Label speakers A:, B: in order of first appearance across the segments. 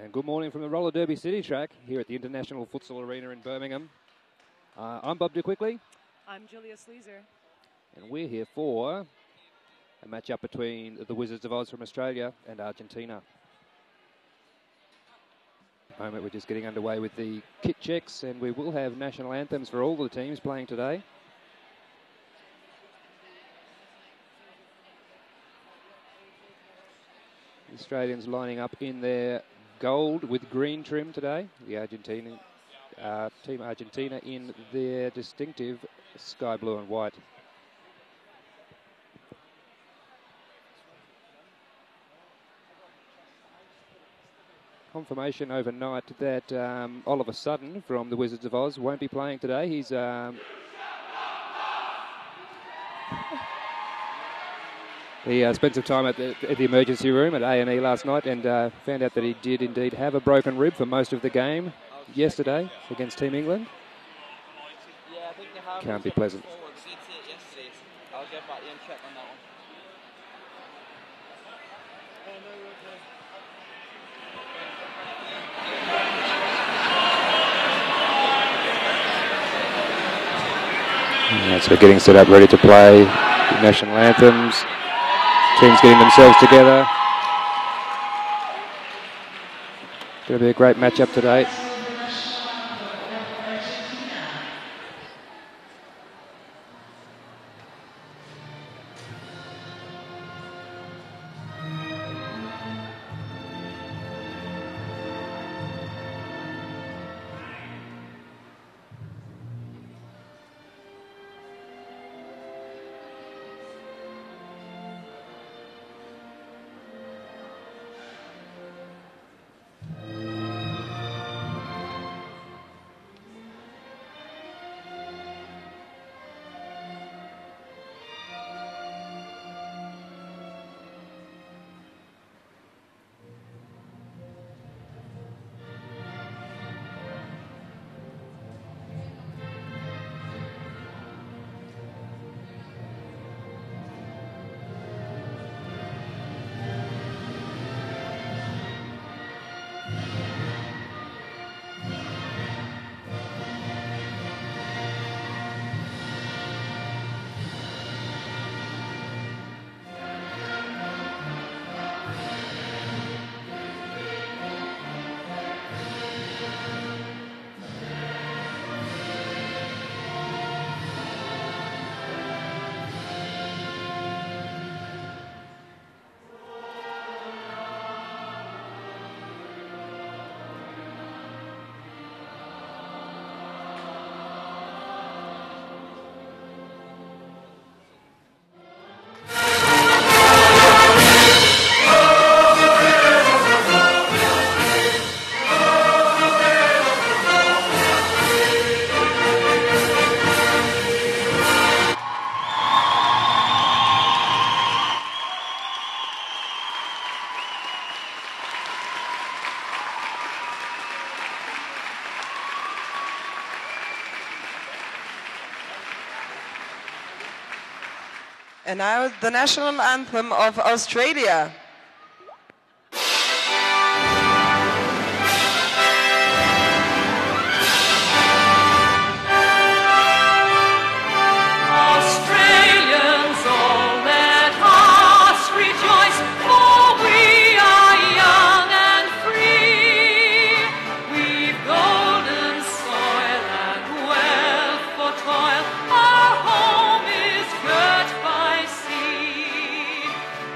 A: And good morning from the Roller Derby City Track here at the International Futsal Arena in Birmingham. I'm Bob DeQuickley.
B: I'm Julia Sleazer.
A: And we're here for a match-up between the Wizards of Oz from Australia and Argentina. At the moment we're just getting underway with the kit checks, and we will have national anthems for all the teams playing today. The Australians lining up in their gold with green trim today. The Argentina Team Argentina in their distinctive sky blue and white. Confirmation overnight that Oliver Sutton from the Wizards of Oz won't be playing today. He's he spent some time at the emergency room at A&E last night and found out that he did indeed have a broken rib for most of the game yesterday against Team England.
C: Yeah, I think they have.
A: Can't be pleasant.
C: I'll get back and check on that one.
A: Yeah, so we're getting set up, ready to play the national anthems. Teams getting themselves together. Going to be a great matchup today.
D: And now the national anthem of Australia.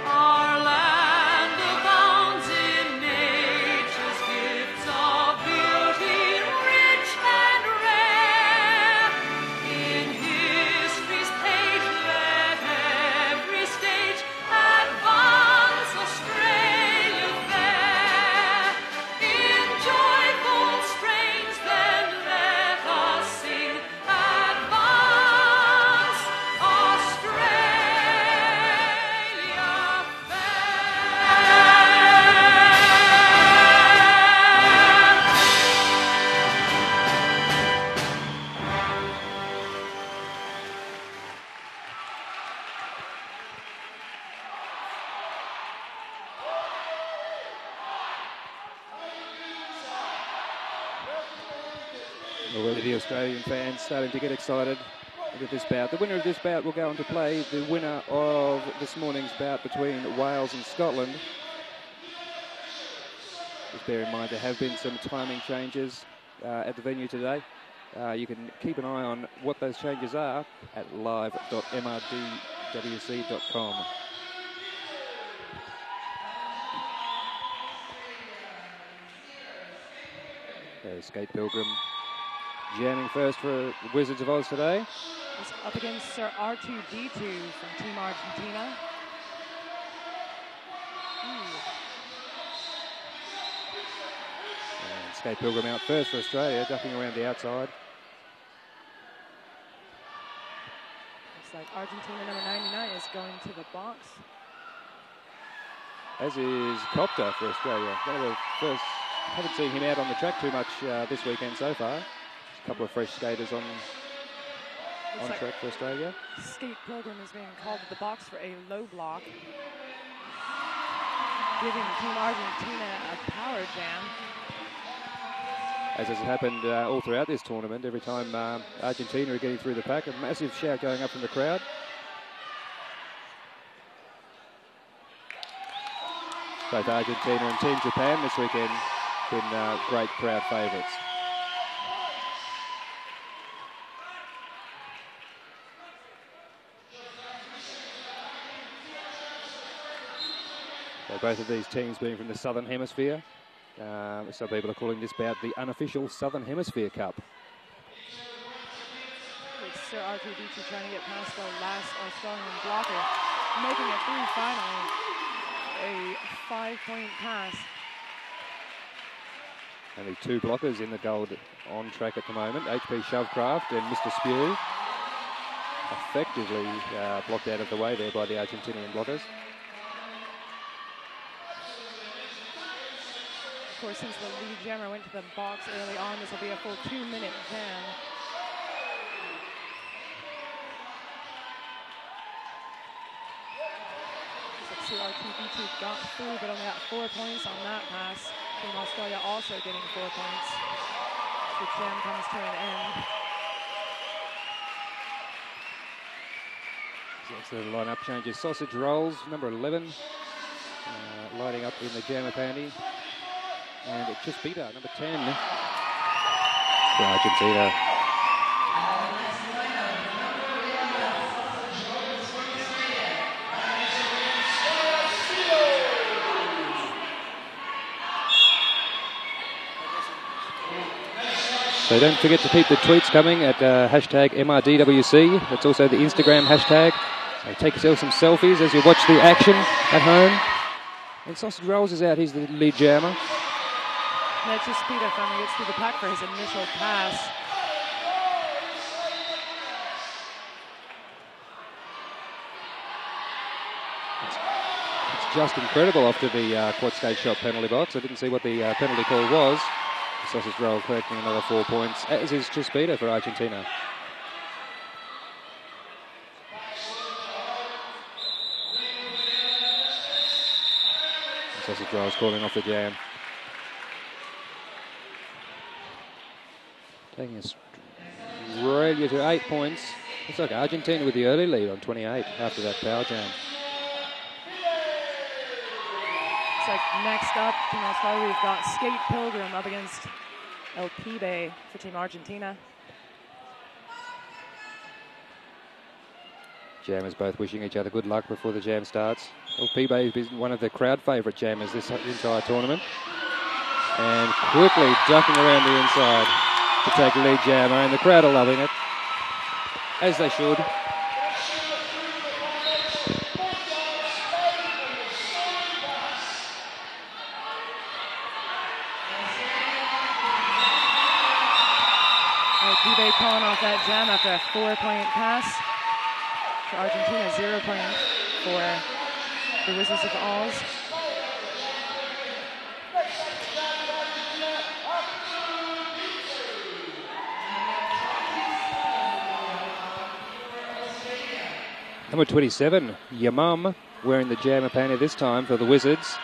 E: Our land.
A: Already the Australian fans starting to get excited with this bout. The winner of this bout will go on to play the winner of this morning's bout between Wales and Scotland. Just bear in mind there have been some timing changes at the venue today. You can keep an eye on what those changes are at live.mrdwc.com. There's Skate Pilgrim jamming first for the Wizards of Oz today.
B: He's up against Sir R2D2 from Team Argentina.
A: And Skate Pilgrim out first for Australia, ducking around the outside.
B: Looks like Argentina number 99 is going to the box.
A: As is Copter for Australia. One of the first, haven't seen him out on the track too much this weekend so far. A couple of fresh skaters on track for Australia.
B: Skate Pilgrim is being called to the box for a low block, giving Team Argentina a power jam.
A: As has happened all throughout this tournament, every time Argentina are getting through the pack, a massive shout going up from the crowd. Both Argentina and Team Japan this weekend been great crowd favourites. So both of these teams being from the Southern Hemisphere. Some people are calling this bout the unofficial Southern Hemisphere Cup.
B: It's Sir R2D2 trying to get past the last Australian blocker, making it through finally. A 5-point pass.
A: Only two blockers in the gold on track at the moment. HP Shovecraft and Mr. Spew. Effectively blocked out of the way there by the Argentinian blockers.
B: Of course, since the lead jammer went to the box early on, this will be a full 2-minute jam. R2D2 got through, but only got 4 points on that pass. Team Australia also getting 4 points. The jam comes to an end.
A: So the lineup changes. Sausage Rolls, number 11, lighting up in the jammer panty. And Chispita, number 10, for Argentina. So don't forget to keep the tweets coming at hashtag MRDWC. That's also the Instagram hashtag. So take yourself some selfies as you watch the action at home. And Sausage Rolls is out. He's the lead jammer.
B: Chispita finally gets through the pack for his initial pass.
A: It's just incredible after the quad skate shot penalty box. I didn't see what the penalty call was. Sausage Roll collecting another 4 points, as is Chispita for Argentina. Sausage Roll's calling off the jam. Taking Australia to 8 points. Looks like Argentina with the early lead on 28 after that power jam.
B: Looks like next up, Team Australia, we've got Skate Pilgrim up against El Pibe for Team Argentina.
A: Jammers both wishing each other good luck before the jam starts. El Pibe has been one of the crowd favourite jammers this entire tournament. And quickly ducking around the inside to take lead jammer, and the crowd are loving it, as they should.
B: Pibe calling off that jam after a 4-point pass. For Argentina, 0 points for the Wizards of Oz.
A: Number 27, Yamam, wearing the jammer panty this time for the Wizards.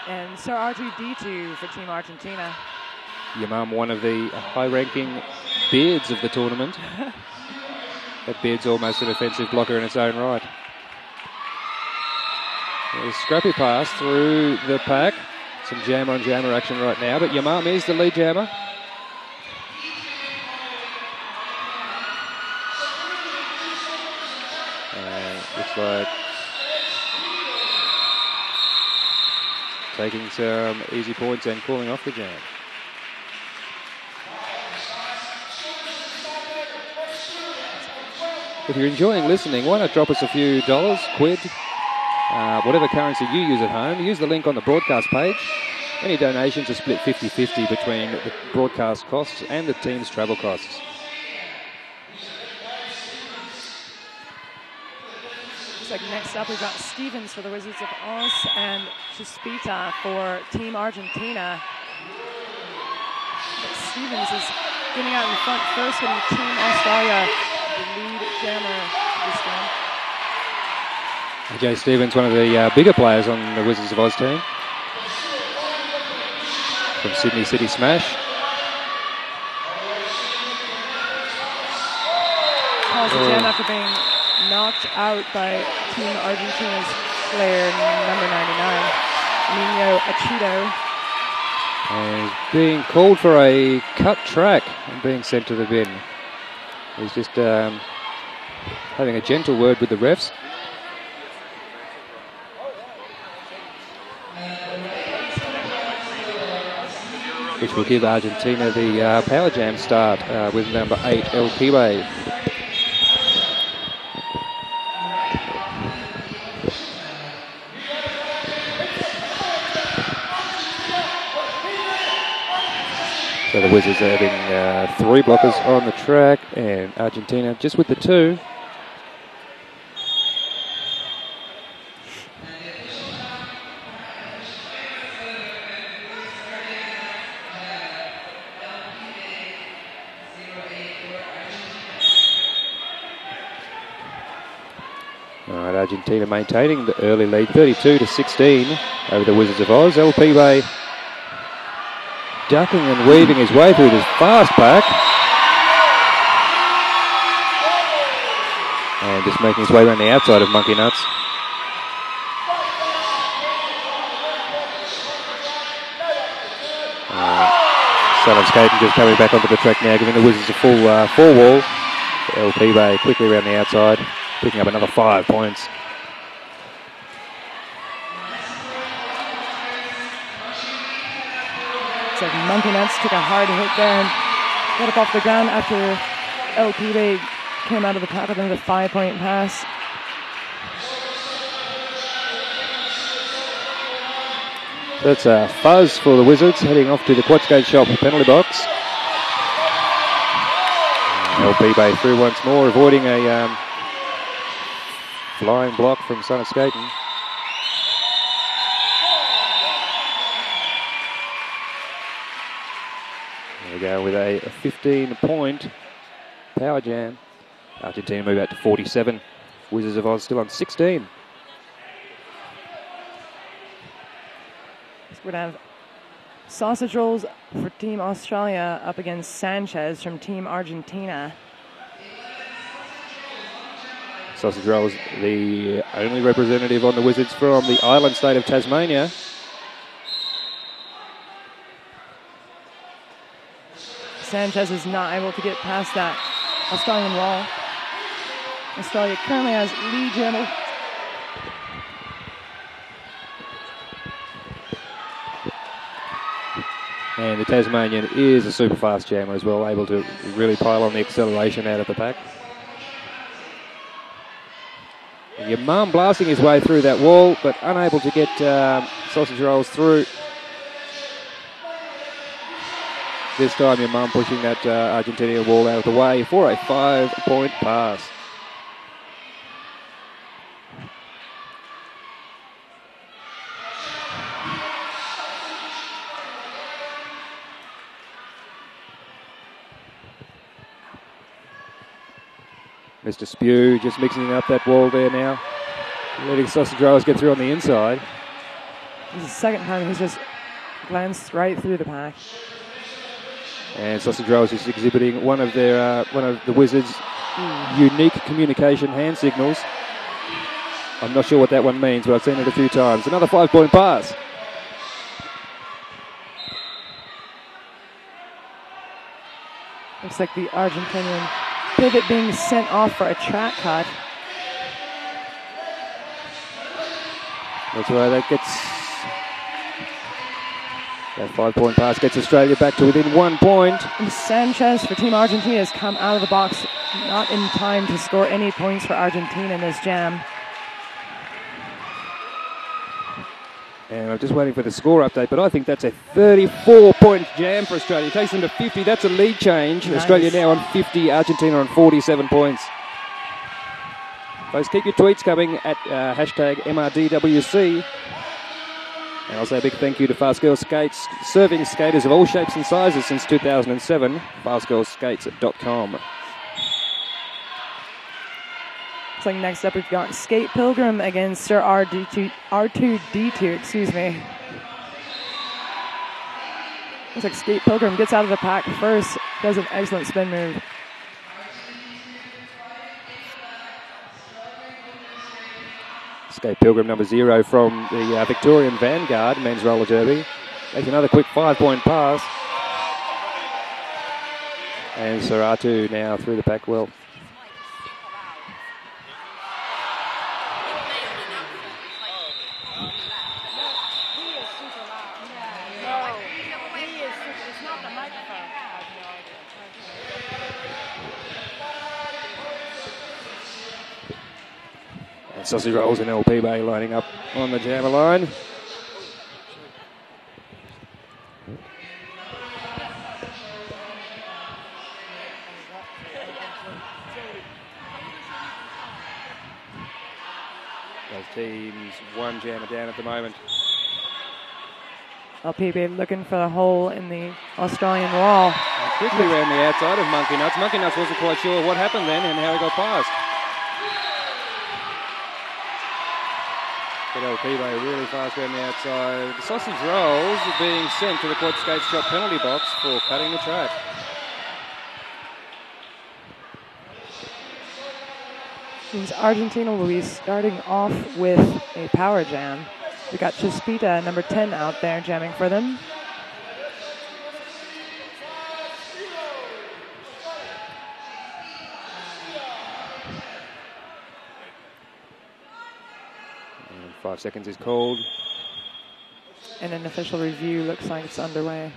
B: And Sir R2D2 for Team Argentina.
A: Yamam, one of the high-ranking Beards of the tournament. That Beard's almost an offensive blocker in its own right. A scrappy pass through the pack. Some jammer on jammer action right now, but Yamam is the lead jammer. Looks like taking some easy points and calling off the jam. If you're enjoying listening, why not drop us a few dollars, quid, whatever currency you use at home. Use the link on the broadcast page. Any donations are split 50-50 between the broadcast costs and the team's travel costs.
B: Looks like next up we've got Stevens for the Wizards of Oz and Chispita for Team Argentina. But Stevens is getting out in front first, getting Team Australia the lead jammer this game.
A: Jay Stevens, one of the bigger players on the Wizards of Oz team. From Sydney City Smash.
B: Calls the jam after being knocked out by Team Argentina's player number 99, Nino Achito.
A: And he's being called for a cut track and being sent to the bin. He's just having a gentle word with the refs. Which will give Argentina the power jam start with number 8, El Pibe. So the Wizards are having 3 blockers on the track, and Argentina just with the 2. All right, Argentina maintaining the early lead, 32-16 over the Wizards of Oz. El Pibe ducking and weaving his way through this fast pack. And just making his way around the outside of Monkey Nuts. Son Skaten just coming back onto the track now, giving the Wizards a full 4-wall. El Pibe quickly around the outside, picking up another 5 points.
B: It's like Monkey Nuts took a hard hit there and got up off the ground after El Pibe came out of the pack with another 5-point pass.
A: That's a fuzz for the Wizards, heading off to the Quatskate Shop penalty box. El Pibe through once more, avoiding a flying block from Son Skaten. There we go with a 15-point power jam. Argentina move out to 47. Wizards of Oz still on 16.
B: We're going to have sausage rolls for Team Australia up against Sanchez from Team Argentina.
A: Sausage rolls, the only representative on the Wizards from the island state of Tasmania.
B: Sanchez is not able to get past that Australian wall. Australia currently has lead jammer.
A: And the Tasmanian is a super fast jammer as well, able to really pile on the acceleration out of the pack. And your mum blasting his way through that wall, but unable to get sausage rolls through. This time your mum pushing that Argentinian wall out of the way for a 5-point pass. Mr. Spew just mixing up that wall there now. Letting sausage rolls get through on the inside.
B: This is the second time he's just glanced right through the pack.
A: And Sausage Rolls is exhibiting one of the Wizards' unique communication hand signals. I'm not sure what that one means, but I've seen it a few times. Another 5-point pass.
B: Looks like the Argentinian pivot being sent off for a track cut.
A: That's why that 5-point pass gets Australia back to within 1 point.
B: And Sanchez for Team Argentina has come out of the box, not in time to score any points for Argentina in this jam.
A: And I'm just waiting for the score update, but I think that's a 34-point jam for Australia. It takes them to 50. That's a lead change. Nice. Australia now on 50, Argentina on 47 points. Folks, keep your tweets coming at hashtag MRDWC. And I'll say a big thank you to Fast Girls Skates, serving skaters of all shapes and sizes since 2007, fastgirlskates.com.
B: So next up we've got Skate Pilgrim against Sir R2D2, excuse me. Looks like Skate Pilgrim gets out of the pack first, does an excellent spin move.
A: Skate Pilgrim number 0 from the Victorian Vanguard men's roller derby. Makes another quick 5-point pass. And Sir R2 now through the pack well. Sausage Rolls and LP Bay lining up on the jammer line. Both teams one jammer down at the moment.
B: LPB looking for the hole in the Australian wall.
A: And quickly around the outside of Monkey Nuts. Monkey Nuts wasn't quite sure what happened then and how he got past. But LP Bay really fast around the outside. The Sausage Rolls are being sent to the Quad Skate Shop penalty box for cutting the track.
B: Means Argentina will be starting off with a power jam. We got Chispita, number 10, out there jamming for them.
A: And 5 seconds is called.
B: And an official review looks like it's underway.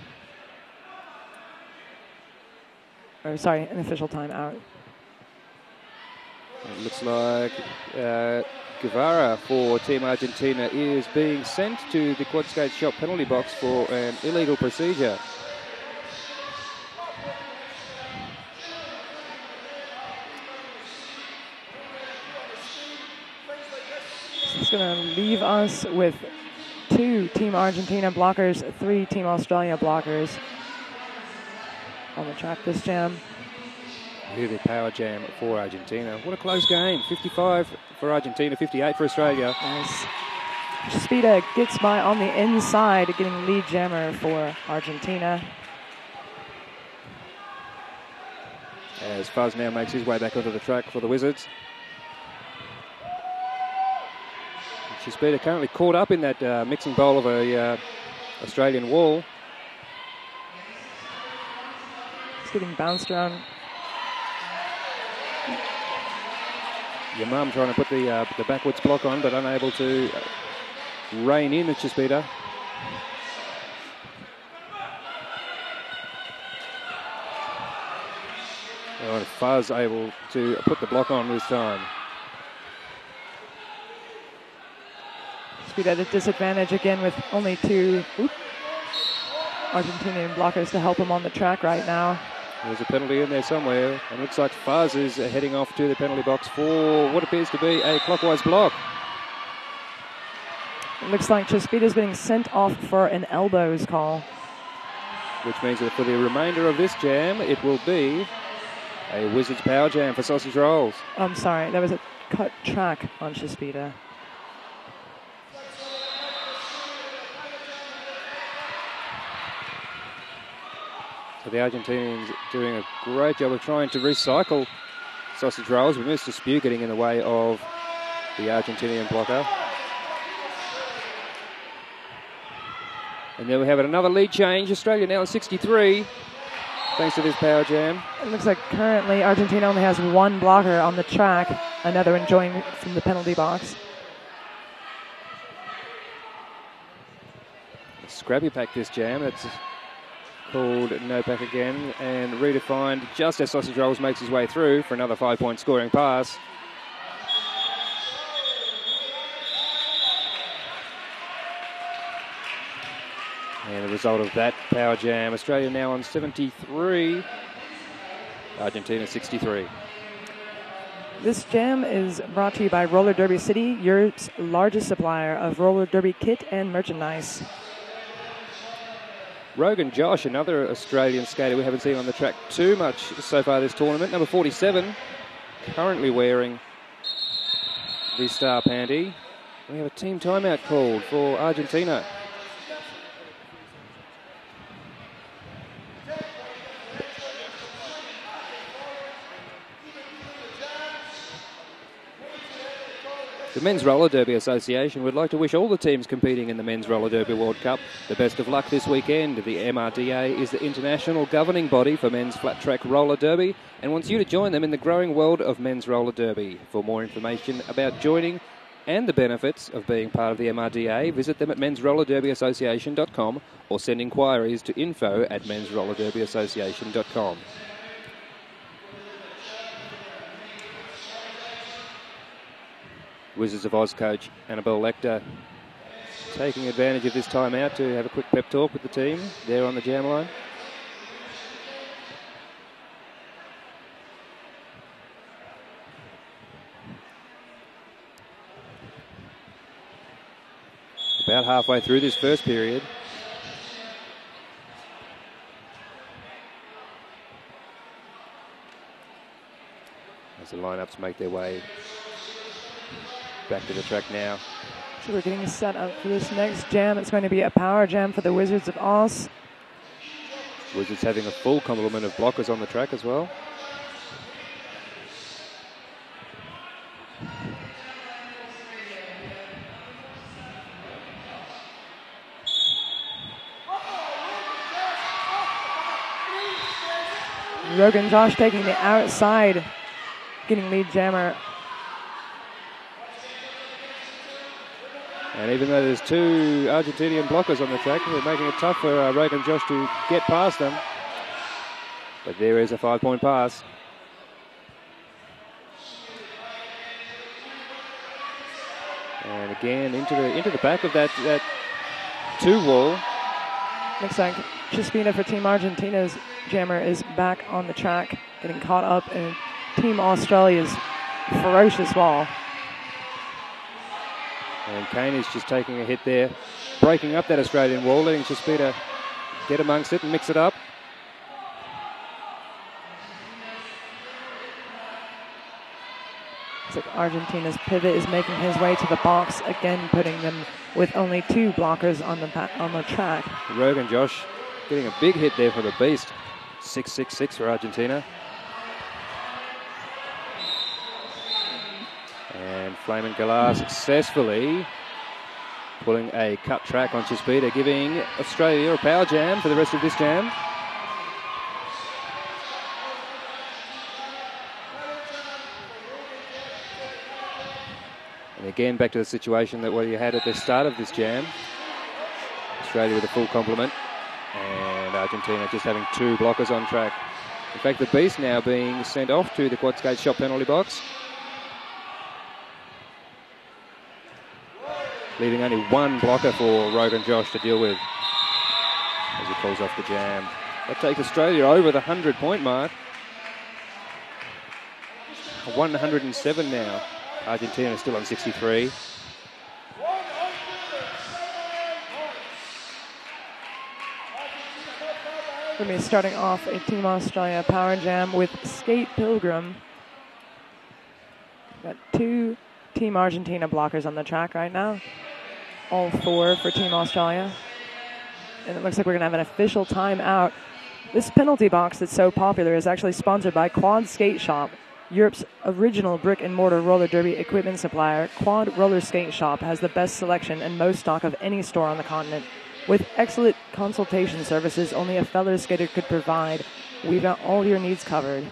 B: Or sorry, an official timeout.
A: It looks like Guevara for Team Argentina is being sent to the Quad Skate Shop penalty box for an illegal procedure.
B: It's going to leave us with 2 Team Argentina blockers, 3 Team Australia blockers on the track this jam.
A: Really power jam for Argentina. What a close game. 55 for Argentina, 58 for Australia.
B: Nice. Chispita gets by on the inside, getting lead jammer for Argentina.
A: As Fuzz now makes his way back onto the track for the Wizards. Chispita currently caught up in that mixing bowl of a Australian wall.
B: He's getting bounced around.
A: Your mum trying to put the backwards block on, but unable to rein in at Chispita. And Fuzz able to put the block on this time.
B: Chispita at a disadvantage again with only 2 Argentinian blockers to help him on the track right now.
A: There's a penalty in there somewhere, and it looks like Fuzz is heading off to the penalty box for what appears to be a clockwise block.
B: It looks like Chispita's being sent off for an elbows call.
A: Which means that for the remainder of this jam, it will be a Wizards power jam for Sausage Rolls.
B: I'm sorry, there was a cut track on Chispita.
A: But the Argentinians doing a great job of trying to recycle sausage rolls. We missed a spew getting in the way of the Argentinian blocker. And then we have another lead change. Australia now on 63, thanks to this power jam.
B: It looks like currently Argentina only has one blocker on the track, another enjoying from the penalty box.
A: Scrappy pack this jam. That's called no pack again and redefined just as Sausage Rolls makes his way through for another 5-point scoring pass. And the result of that power jam, Australia now on 73, Argentina 63.
B: This jam is brought to you by Roller Derby City, Europe's largest supplier of roller derby kit and merchandise.
A: Rogan Josh, another Australian skater we haven't seen on the track too much so far this tournament, number 47, currently wearing the star panty. We have a team timeout called for Argentina. The Men's Roller Derby Association would like to wish all the teams competing in the Men's Roller Derby World Cup the best of luck this weekend. The MRDA is the international governing body for men's flat track roller derby and wants you to join them in the growing world of men's roller derby. For more information about joining and the benefits of being part of the MRDA, visit them at mensrollerderbyassociation.com or send inquiries to info@mensrollerderbyassociation.com. Wizards of Oz coach Annabelle Lecter taking advantage of this timeout to have a quick pep talk with the team there on the jam line. About halfway through this first period. As the lineups make their way back to the track now.
B: So we're getting set up for this next jam. It's going to be a power jam for the Wizards of Oz.
A: Wizards having a full complement of blockers on the track as well.
B: Rogan Josh taking the outside, getting lead jammer.
A: And even though there's two Argentinian blockers on the track, they're making it tough for Rogan Josh to get past them. But there is a 5-point pass. And again into the back of that two wall.
B: Looks like Chispina for Team Argentina's jammer is back on the track, getting caught up in Team Australia's ferocious wall.
A: And Kane is just taking a hit there, breaking up that Australian wall, letting Chispina get amongst it and mix it up.
B: Looks like Argentina's pivot is making his way to the box, again putting them with only two blockers on the track.
A: Rogan Josh getting a big hit there for the beast. 6-6-6 for Argentina. And Flamin Galar successfully pulling a cut track on Chispina, giving Australia a power jam for the rest of this jam. And again, back to the situation that you had at the start of this jam. Australia with a full complement, and Argentina just having two blockers on track. In fact, the beast now being sent off to the quad skate shot penalty box, leaving only one blocker for Rogan Josh to deal with as he pulls off the jam. That takes Australia over the 100-point mark. 107 now. Argentina is still on 63.
B: We're going to be starting off a Team Australia power jam with Skate Pilgrim. Got two Team Argentina blockers on the track right now. All four for Team Australia. And it looks like we're going to have an official timeout This penalty box that's so popular is actually sponsored by Quad Skate Shop, Europe's original brick and mortar roller derby equipment supplier. Quad Roller Skate Shop has the best selection and most stock of any store on the continent. With excellent consultation services only a fellow skater could provide, we've got all your needs covered.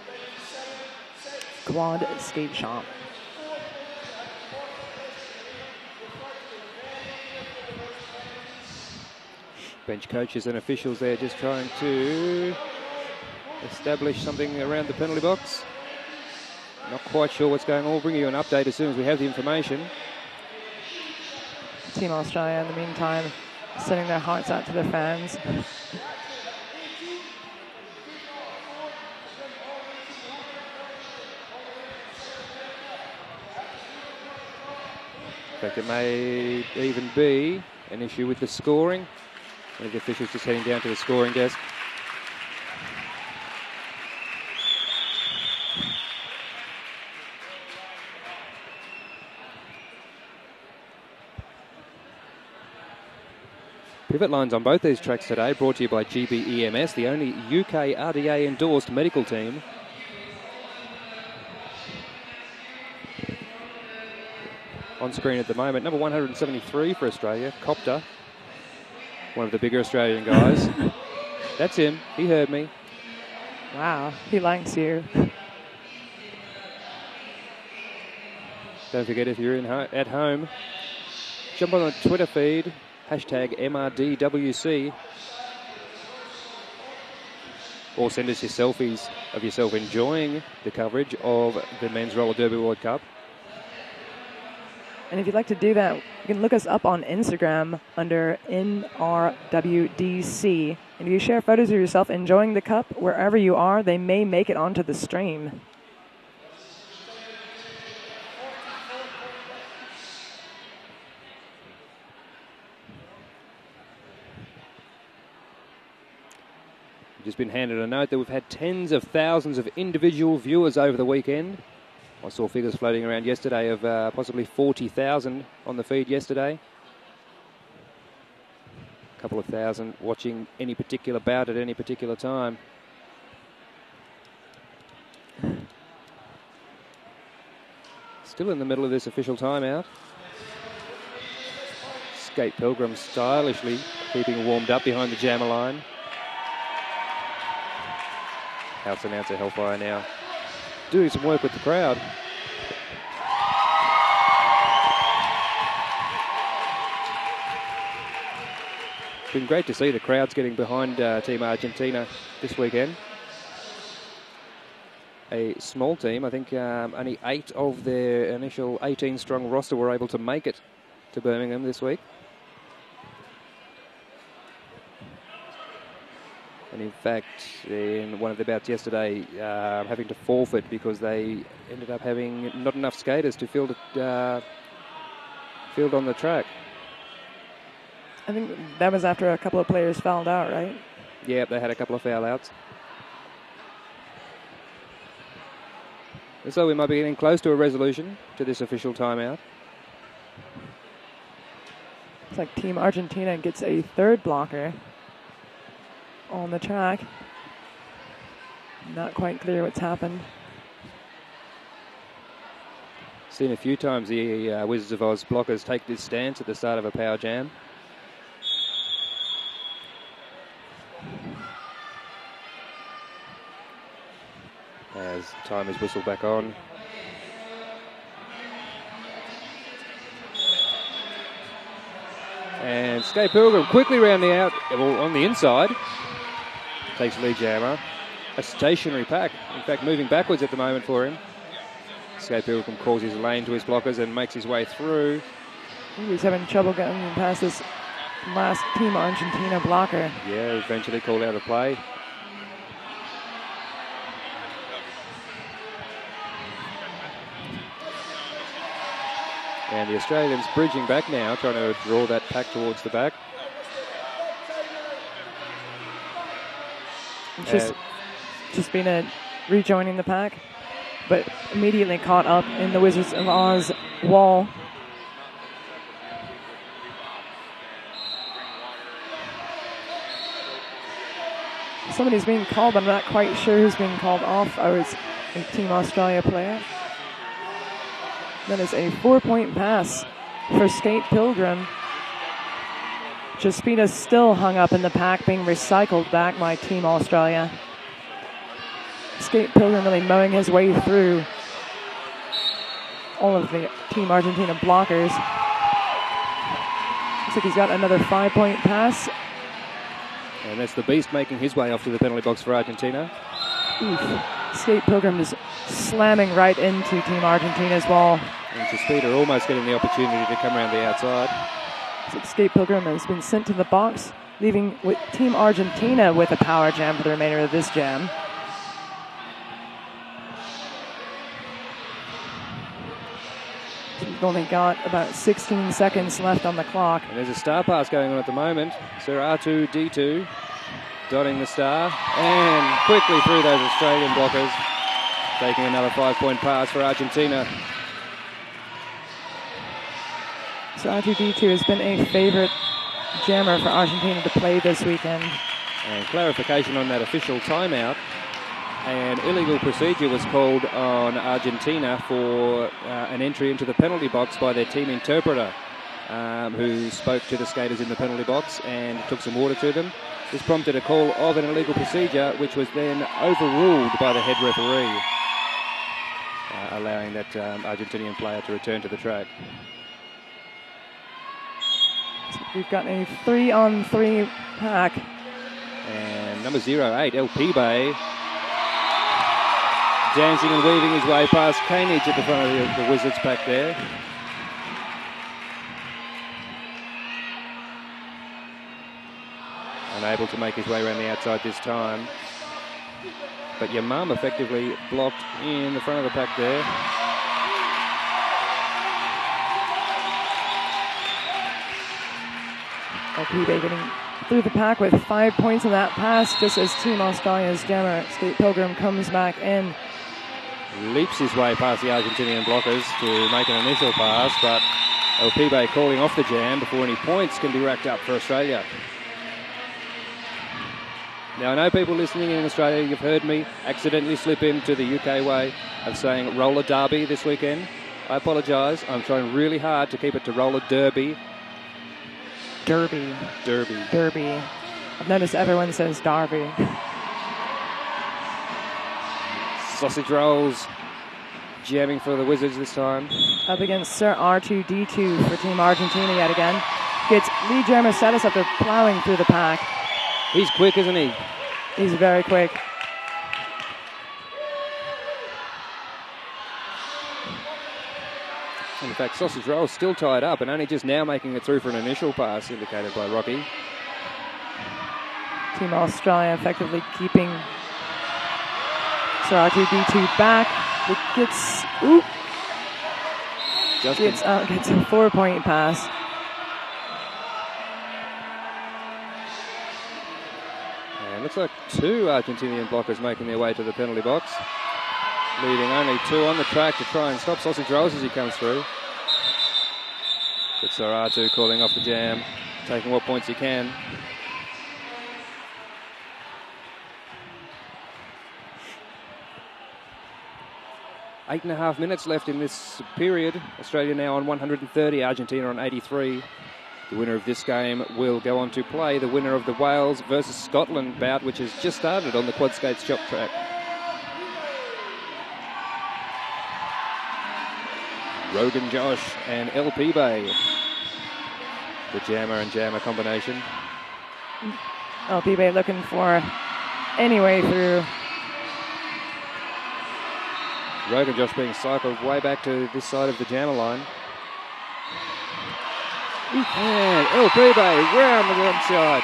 B: Quad Skate Shop.
A: Bench coaches and officials there just trying to establish something around the penalty box. Not quite sure what's going on. We'll bring you an update as soon as we have the information.
B: Team Australia, in the meantime, sending their hearts out to their fans.
A: In fact, it may even be an issue with the scoring. One of the officials just heading down to the scoring desk. Pivot lines on both these tracks today, brought to you by GBEMS, the only UK RDA endorsed medical team. On screen at the moment, number 173 for Australia, Copter. One of the bigger Australian guys. That's him. He heard me.
B: Wow, he likes you.
A: Don't forget, if you're at home, jump on the Twitter feed, hashtag MRDWC. Or send us your selfies of yourself enjoying the coverage of the Men's Roller Derby World Cup.
B: And if you'd like to do that, you can look us up on Instagram under NRWDC. And if you share photos of yourself enjoying the cup wherever you are, they may make it onto the stream.
A: Just been handed a note that we've had tens of thousands of individual viewers over the weekend. I saw figures floating around yesterday of possibly 40,000 on the feed yesterday. A couple of thousand watching any particular bout at any particular time. Still in the middle of this official timeout. Skate Pilgrim stylishly keeping warmed up behind the jammer line. House announcer Hellfire now doing some work with the crowd. It's been great to see the crowds getting behind Team Argentina this weekend. A small team, I think only 8 of their initial 18-strong roster were able to make it to Birmingham this week. And in fact, in one of the bouts yesterday, having to forfeit because they ended up having not enough skaters to field on the track.
B: I think that was after a couple of players fouled out, right?
A: Yeah, they had a couple of foul outs. And so we might be getting close to a resolution to this official timeout.
B: It's like Team Argentina gets a third blocker on the track. Not quite clear what's happened.
A: Seen a few times the Wizards of Oz blockers take this stance at the start of a power jam. As time is whistled back on. And Skate Pilgrim quickly round the out, well, on the inside. Takes lead jammer. A stationary pack. In fact, moving backwards at the moment for him. Skate Pilgrim calls his lane to his blockers and makes his way through.
B: He's having trouble getting past this last Team Argentina blocker.
A: Yeah, eventually called out of play. And the Australians bridging back now, trying to draw that pack towards the back.
B: It's just been rejoining the pack, but immediately caught up in the Wizards of Oz wall. Somebody's being called, but I'm not quite sure who's being called off. Oh, it's a Team Australia player. That is a 4-point pass for Skate Pilgrim. Jaspita still hung up in the pack, being recycled back by Team Australia. Skate Pilgrim really mowing his way through all of the Team Argentina blockers. Looks like he's got another 5-point pass.
A: And that's the Beast making his way off to the penalty box for Argentina.
B: Oof. Skate Pilgrim is slamming right into Team Argentina's ball.
A: And Jaspita almost getting the opportunity to come around the outside.
B: So Skate Pilgrim has been sent to the box, leaving with Team Argentina with a power jam for the remainder of this jam. So we've only got about 16 seconds left on the clock.
A: And there's a star pass going on at the moment. Sir R2D2 dotting the star and quickly through those Australian blockers, taking another 5-point pass for Argentina.
B: So R2D2 has been a favorite jammer for Argentina to play this weekend.
A: And clarification on that official timeout. An illegal procedure was called on Argentina for an entry into the penalty box by their team interpreter, who spoke to the skaters in the penalty box and took some water to them. This prompted a call of an illegal procedure, which was then overruled by the head referee, allowing that Argentinian player to return to the track.
B: We've got a 3-on-3 pack.
A: And number 08, El Pibe, dancing and weaving his way past Koenig at the front of the Wizards pack there. Unable to make his way around the outside this time. But Yamam effectively blocked in the front of the pack there.
B: LPB getting through the pack with 5 points in that pass, just as Team Australia's jammer, Skate Pilgrim, comes back in.
A: Leaps his way past the Argentinian blockers to make an initial pass, but LPB calling off the jam before any points can be racked up for Australia. Now, I know people listening in Australia, you've heard me accidentally slip into the UK way of saying roller derby this weekend. I apologise. I'm trying really hard to keep it to roller derby.
B: Derby. I've noticed everyone says Derby.
A: Sausage rolls jamming for the Wizards this time.
B: Up against Sir R2D2 for Team Argentina yet again. Gets lead jammer status after plowing through the pack.
A: He's quick, isn't he?
B: He's very quick.
A: In fact, Sausage Roll's still tied up and only just now making it through for an initial pass indicated by Rocky.
B: Team Australia effectively keeping Sir R2D2 back. It gets gets a 4-point pass.
A: And looks like 2 Argentinian blockers making their way to the penalty box, leaving only 2 on the track to try and stop Sausage Rolls as he comes through. But Sir R2 calling off the jam, taking what points he can. Eight and a half minutes left in this period. Australia now on 130, Argentina on 83. The winner of this game will go on to play the winner of the Wales versus Scotland bout, which has just started on the Quad Skates shop track. Rogan Josh and LP Bay, the jammer and jammer combination.
B: LP Bay looking for any way through.
A: Rogan Josh being cycled way back to this side of the jammer line. And LP Bay round the inside.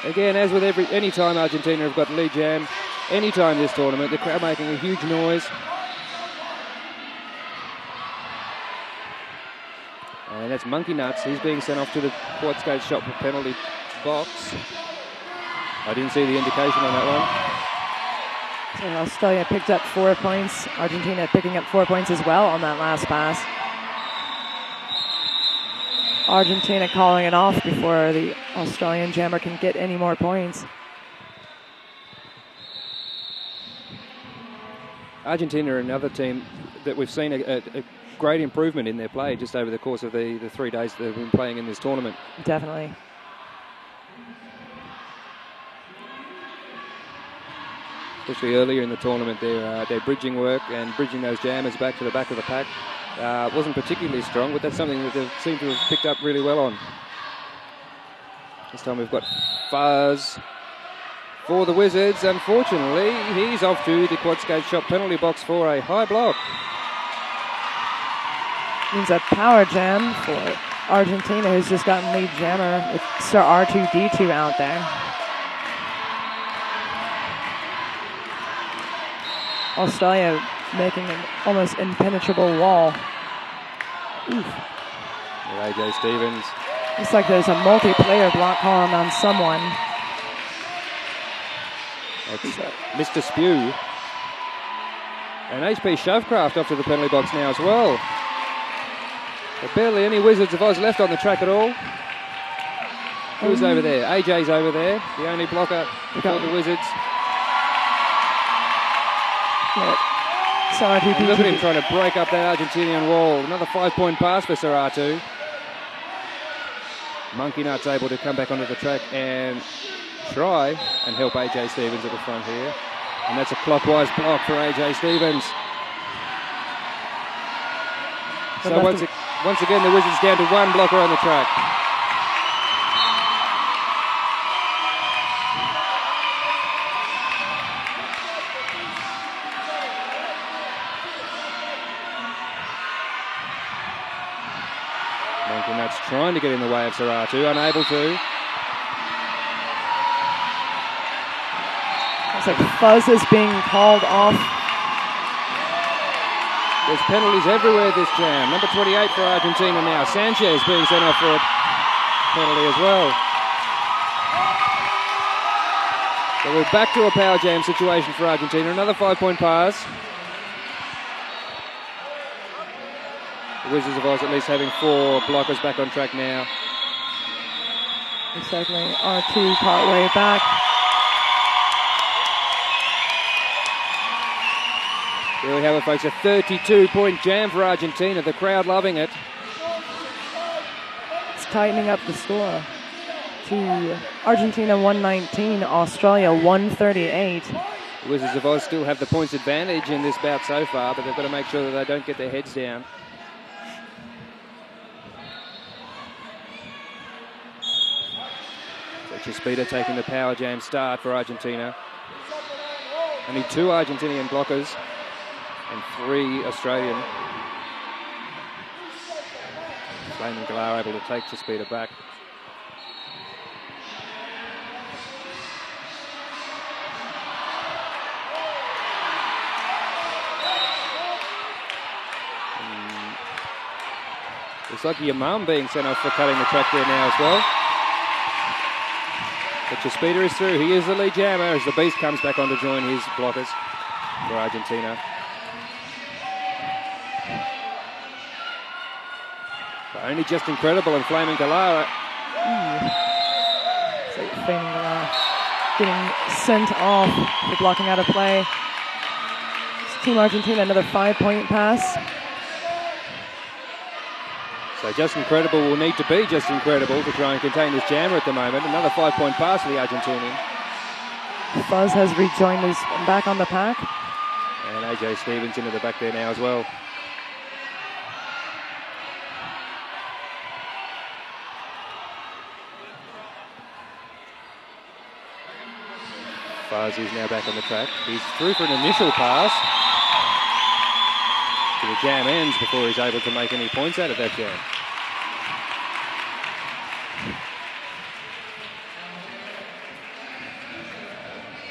A: Again, as with any time Argentina have got lead jam, any time this tournament, the crowd making a huge noise. And that's Monkey Nuts. He's being sent off to the Quad Skate shop penalty box. I didn't see the indication on that one.
B: So Australia picked up 4 points. Argentina picking up 4 points as well on that last pass. Argentina calling it off before the Australian jammer can get any more points.
A: Argentina are another team that we've seen a great improvement in their play just over the course of the 3 days that they've been playing in this tournament.
B: Definitely.
A: Especially earlier in the tournament, their bridging work and bridging those jammers back to the back of the pack wasn't particularly strong, but that's something that they seem to have picked up really well on. This time we've got Fuzz for the Wizards. Unfortunately, he's off to the quad skate shop penalty box for a high block.
B: Means a power jam for Argentina, who's just gotten lead jammer with Sir R2D2 out there. Australia making an almost impenetrable wall. Oof.
A: AJ Stevens.
B: Looks like there's a multiplayer block column on someone.
A: That's Mr. Spew. And HP Shovecraft off to the penalty box now as well. But barely any Wizards of Oz left on the track at all. Who's over there? AJ's over there, the only blocker for the Wizards.
B: Sorry,
A: look at him trying to break up that Argentinian wall. Another 5-point pass for Sir R2. Monkey Nut's able to come back onto the track and try and help AJ Stevens at the front here. And that's a clockwise block for AJ Stevens. So once again, the Wizards down to one blocker on the track. Monkey Nuts trying to get in the way of Sir R2, unable to.
B: Looks like Fuzz is being called off.
A: There's penalties everywhere this jam. Number 28 for Argentina now. Sanchez being sent off for a penalty as well. So we're back to a power jam situation for Argentina. Another 5-point pass. The Wizards of Oz at least having 4 blockers back on track now.
B: Exactly. R2 part way back.
A: There we have it, folks. A 32-point jam for Argentina. The crowd loving it.
B: It's tightening up the score to Argentina 119, Australia 138.
A: The Wizards of Oz still have the points advantage in this bout so far, but they've got to make sure that they don't get their heads down. Chispita taking the power jam start for Argentina. Only 2 Argentinian blockers and 3 Australian. Flame and Galar able to take Chispita back. Looks like Yamam being sent off for cutting the track there now as well. But Chispita is through. He is the lead jammer as the Beast comes back on to join his blockers for Argentina. But only Just Incredible and Flaming Galara.
B: So Flaming Galara getting sent off for blocking out of play. It's Team Argentina, another 5-point pass.
A: So Just Incredible will need to be Just Incredible to try and contain this jammer at the moment. Another 5-point pass for the Argentinian.
B: Fuzz has rejoined his back on the pack.
A: And AJ Stevens into the back there now as well. Fuzz is now back on the track. He's through for an initial pass. The jam ends before he's able to make any points out of that jam.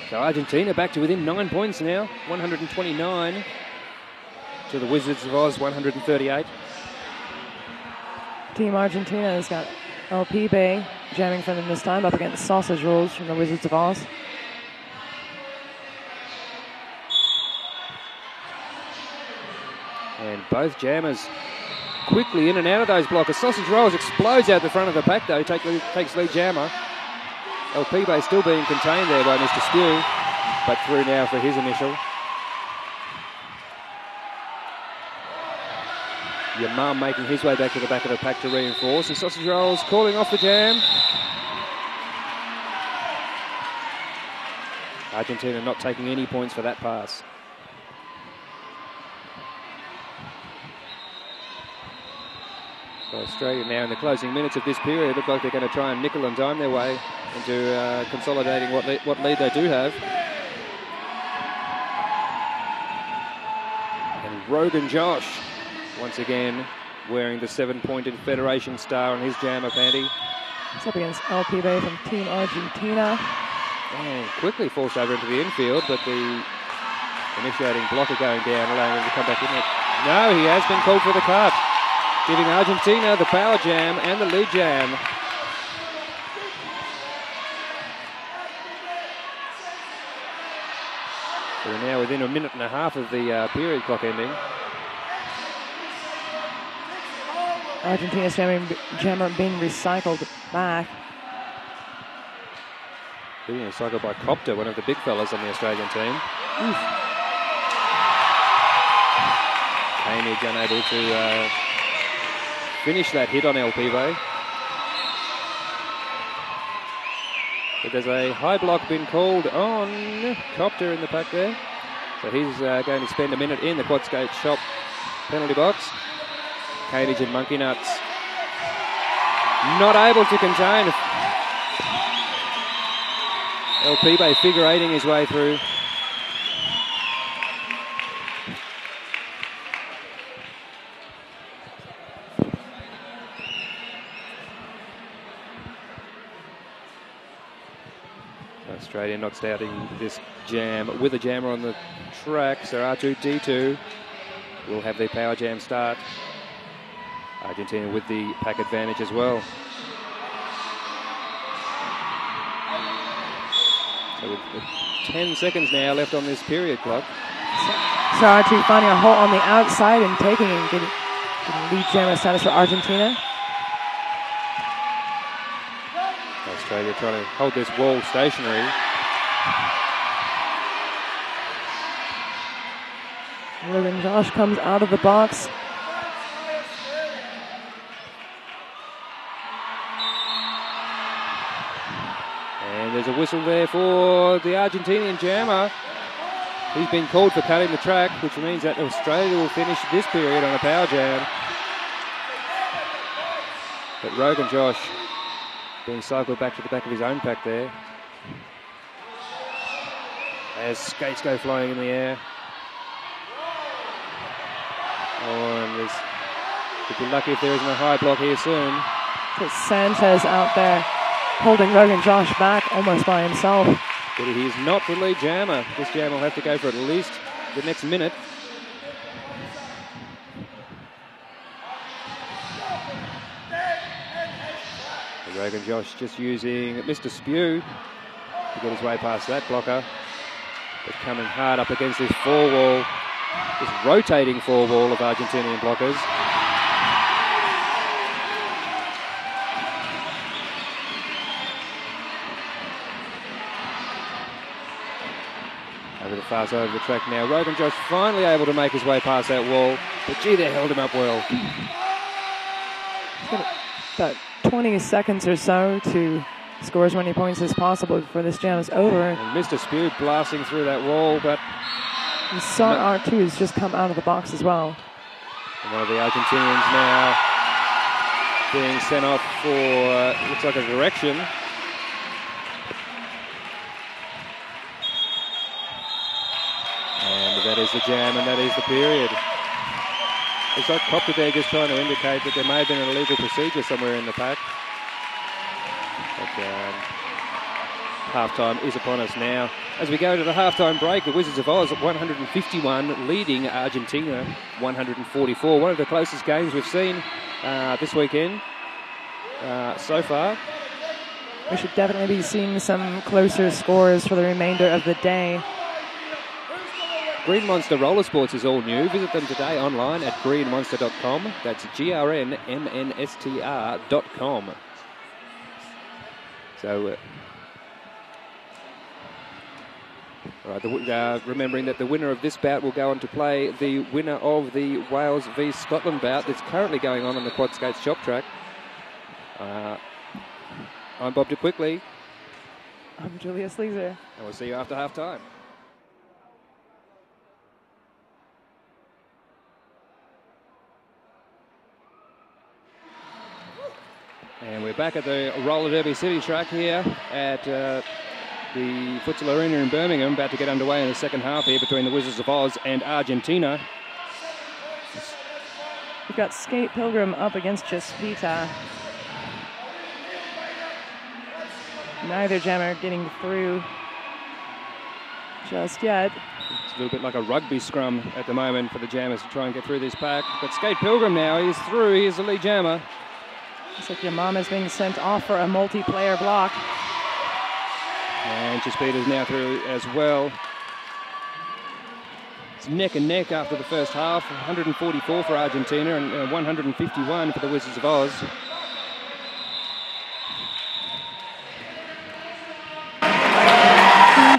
A: So Argentina back to within 9 points now. 129 to the Wizards of Oz, 138.
B: Team Argentina has got LP Bay jamming for them this time, up against Sausage Rolls from the Wizards of Oz. And
A: both jammers quickly in and out of those blockers. Sausage Rolls explodes out the front of the pack, though. Takes lead jammer. LP Bay still being contained there by Mr. Spew, but through now for his initial. Your mum making his way back to the back of the pack to reinforce. And Sausage Rolls calling off the jam. Argentina not taking any points for that pass. So Australia now in the closing minutes of this period look like they're going to try and nickel and dime their way into consolidating what lead they do have. And Rogan Josh, once again, wearing the 7-pointed Federation star on his jammer panty.
B: It's up against LP Bay from Team Argentina.
A: And quickly forced over into the infield, but the initiating blocker going down, allowing him to come back in it. No, he has been called for the cut, giving Argentina the power jam and the lead jam. So we're now within a minute and a half of the period clock ending.
B: Argentina's jammer being recycled back.
A: Being recycled by Copter, one of the big fellas on the Australian team.
B: Oof.
A: Amy unable to finish that hit on LP Bay. But there's a high block been called on Copter in the pack there. So he's going to spend a minute in the Quadskate Shop penalty box. Canage and Monkey Nuts not able to contain. LP Bay figure eighting his way through. Australia not starting this jam with a jammer on the track, so R2D2 will have their power jam start. Argentina with the pack advantage as well. So with 10 seconds now left on this period clock.
B: So R2 finding a hole on the outside and taking and getting lead jammer status for Argentina.
A: Australia trying to hold this wall stationary.
B: Logan Josh comes out of the box.
A: And there's a whistle there for the Argentinian jammer. He's been called for cutting the track, which means that Australia will finish this period on a power jam. But Rogan Josh being cycled back to the back of his own pack there. As skates go flying in the air. Oh, and could be lucky if there isn't a high block here soon.
B: It's Sanchez out there holding Rogan Josh back almost by himself.
A: But he is not the lead jammer. This jam will have to go for at least the next minute. And Rogan Josh just using Mr. Spew to get his way past that blocker. But coming hard up against this four wall, this rotating four wall of Argentinian blockers. Over the far side of the track now. Rogan Josh finally able to make his way past that wall, but gee, they held him up well.
B: About 20 seconds or so to score as many points as possible before this jam is over.
A: And Mr. Spew blasting through that wall, but
B: we saw R2 has just come out of the box as well.
A: And one of the Argentinians now being sent off for, looks like a correction. And that is the jam, and that is the period. Looks like Copter there just trying to indicate that there may have been an illegal procedure somewhere in the pack. But halftime is upon us now. As we go to the halftime break, the Wizards of Oz at 151, leading Argentina 144. One of the closest games we've seen this weekend so far.
B: We should definitely be seeing some closer scores for the remainder of the day.
A: Green Monster Roller Sports is all new. Visit them today online at greenmonster.com. That's grnmnstr.com. So, remembering that the winner of this bout will go on to play the winner of the Wales v Scotland bout that's currently going on the Quad Skates shop track. I'm Bob de Quickly.
B: I'm Julia Sleazer.
A: And we'll see you after half time. And we're back at the Roller Derby City track here at the Futsal Arena in Birmingham, about to get underway in the second half here between the Wizards of Oz and Argentina.
B: We've got Skate Pilgrim up against Chispita. Neither jammer getting through just yet.
A: It's a little bit like a rugby scrum at the moment for the jammers to try and get through this pack. But Skate Pilgrim now, he's through. Here's the lead jammer.
B: Looks like your mom is being sent off for a multiplayer block.
A: And Chispita's now through as well. It's neck and neck after the first half. 144 for Argentina and 151 for the Wizards of Oz.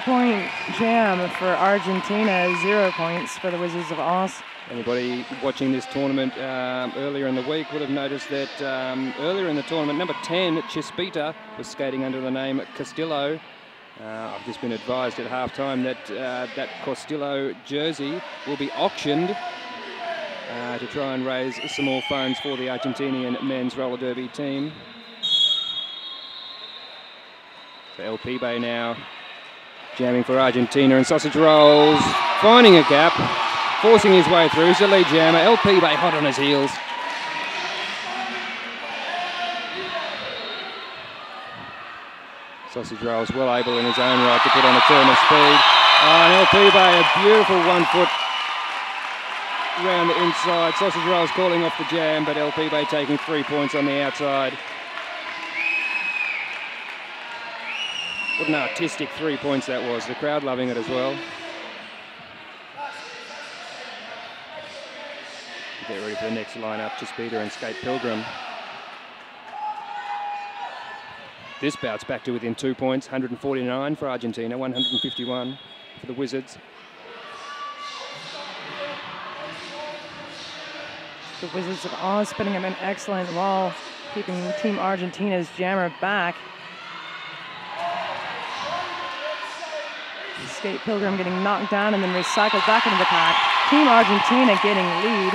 B: Point jam for Argentina, 0 points for the Wizards of Oz.
A: Anybody watching this tournament earlier in the week would have noticed that earlier in the tournament, number 10, Chispita, was skating under the name Castillo. I've just been advised at halftime that that Castillo jersey will be auctioned to try and raise some more funds for the Argentinian men's roller derby team. So El Pibe now jamming for Argentina, and Sausage Rolls finding a gap, forcing his way through. He's the lead jammer. El Pibe hot on his heels. Sausage Rolls well able in his own right to put on a turn of speed. And El Pibe, a beautiful 1 foot round the inside. Sausage Rolls calling off the jam, but El Pibe taking 3 points on the outside. What an artistic 3 points that was. The crowd loving it as well. Get ready for the next lineup, Chispita and Skate Pilgrim. This bout's back to within 2 points, 149 for Argentina, 151 for the Wizards.
B: The Wizards of Oz putting him an excellent wall, keeping Team Argentina's jammer back. Skate Pilgrim getting knocked down and then recycled back into the pack. Team Argentina getting lead.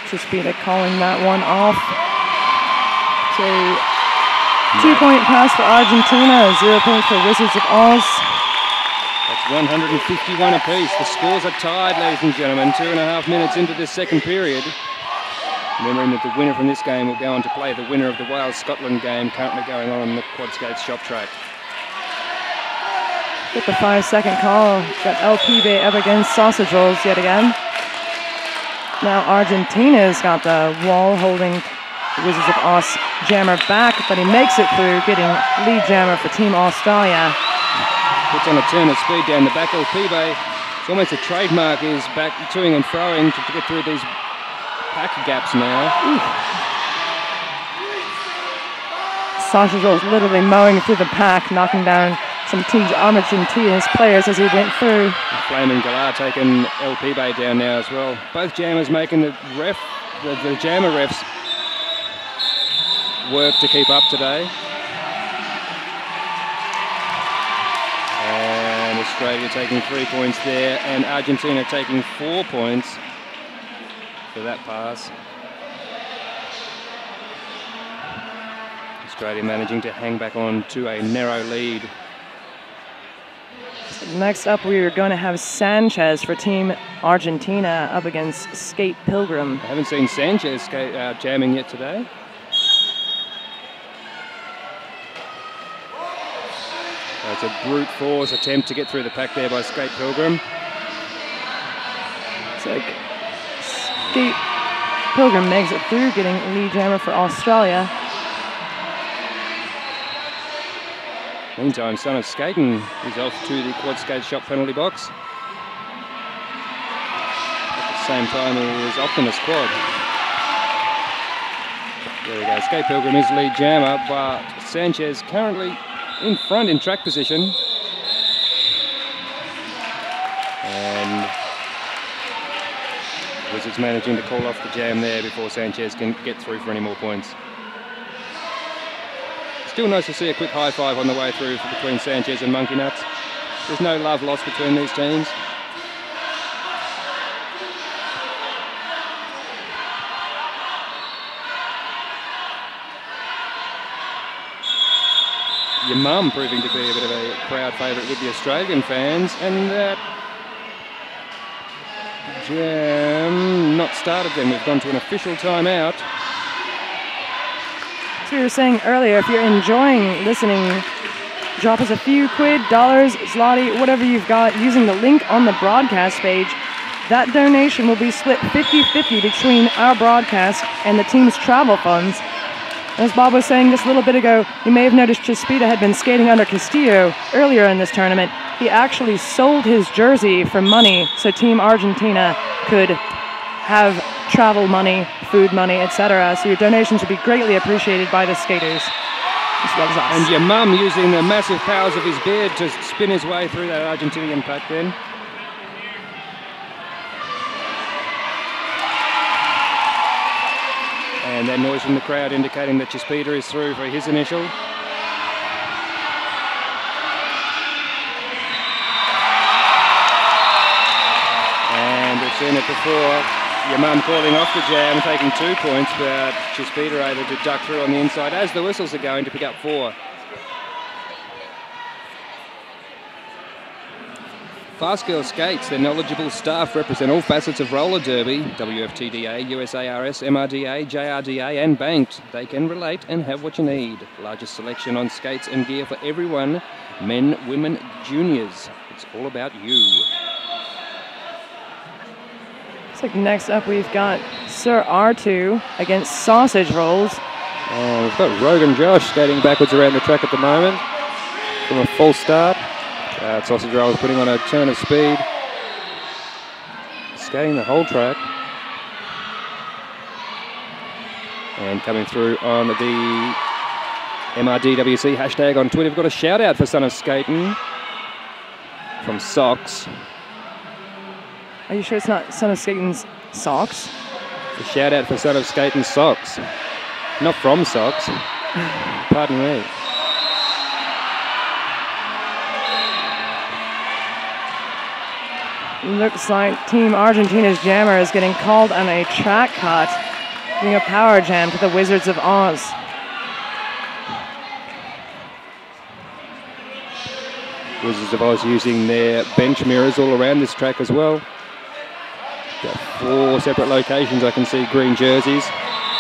B: Chispita calling that one off. So 2 point pass for Argentina, 0 points for Wizards of Oz.
A: That's 151 apiece. The scores are tied, ladies and gentlemen. 2.5 minutes into this second period. Remembering that the winner from this game will go on to play the winner of the Wales-Scotland game currently going on the Quad Skates shop track.
B: With the 5-second call, got El Pibe up against Sausage Rolls yet again. Now Argentina's got the wall holding the Wizards of Oz jammer back, but he makes it through, getting lead jammer for Team Austrailia.
A: Puts on a turn of speed down the back. El Pibe, it's almost a trademark, is back toing and throwing to get through these pack gaps now.
B: Sausage Rolls literally mowing through the pack, knocking down some Team Argentina's players as he went through.
A: Flaming Galar taking El Pibe down now as well. Both jammers making the jammer refs work to keep up today. And Australia taking 3 points there, and Argentina taking 4 points for that pass. Australia managing to hang back on to a narrow lead.
B: Next up, we are going to have Sanchez for Team Argentina up against Skate Pilgrim.
A: I haven't seen Sanchez jamming yet today. So it's a brute force attempt to get through the pack there by Skate Pilgrim.
B: It's like Skate Pilgrim makes it through, getting lead jammer for Australia.
A: Meantime, Son of Skaten is off to the quad skate shop penalty box. At the same time, he is Optimus quad. There we go. Skate Pilgrim is lead jammer, but Sanchez currently in front in track position. And Wizards managing to call off the jam there before Sanchez can get through for any more points. Still nice to see a quick high five on the way through between Sanchez and Monkey Nuts. There's no love lost between these teams. Your mum proving to be a bit of a crowd favourite with the Australian fans, and that jam not started then. We've gone to an official timeout.
B: As we were saying earlier, if you're enjoying listening, drop us a few quid, dollars, zloty, whatever you've got, using the link on the broadcast page. That donation will be split 50-50 between our broadcast and the team's travel funds. As Bob was saying just a little bit ago, you may have noticed Chispita had been skating under Castillo earlier in this tournament. He actually sold his jersey for money so Team Argentina could have travel money, food money, etc. So your donations would be greatly appreciated by the skaters, as well as us.
A: And your mum using the massive powers of his beard to spin his way through that Argentinian pack then. And that noise from the crowd indicating that Chispita is through for his initial. And we've seen it before. Your mum calling off the jam, taking 2 points, but Chispita able to duck through on the inside as the whistles are going to pick up 4. Fast Girl Skates, their knowledgeable staff represent all facets of roller derby, WFTDA, USARS, MRDA, JRDA and banked. They can relate and have what you need. Largest selection on skates and gear for everyone, men, women, juniors. It's all about you.
B: Looks like next up we've got Sir R2 against Sausage Rolls.
A: And we've got Rogan Josh skating backwards around the track at the moment from a false start. Sausage Rolls putting on a turn of speed, skating the whole track, and coming through on the MRDWC hashtag on Twitter. We've got a shout out for Son of Skaten from Socks.
B: Are you sure it's not Son of Skaten's Socks?
A: A shout out for Son of Skaten's Socks, not from Socks. Pardon me.
B: Looks like Team Argentina's jammer is getting called on a track cut, giving a power jam to the Wizards of Oz.
A: Wizards of Oz using their bench mirrors all around this track as well. Got 4 separate locations. I can see green jerseys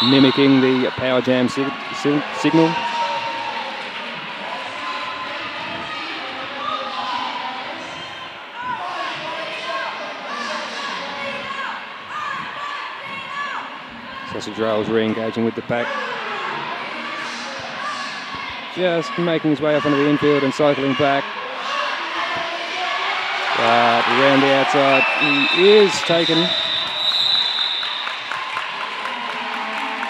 A: mimicking the power jam signal. Sausage Rolls re-engaging with the pack. Just making his way up onto the infield and cycling back. But around the outside, he is taken.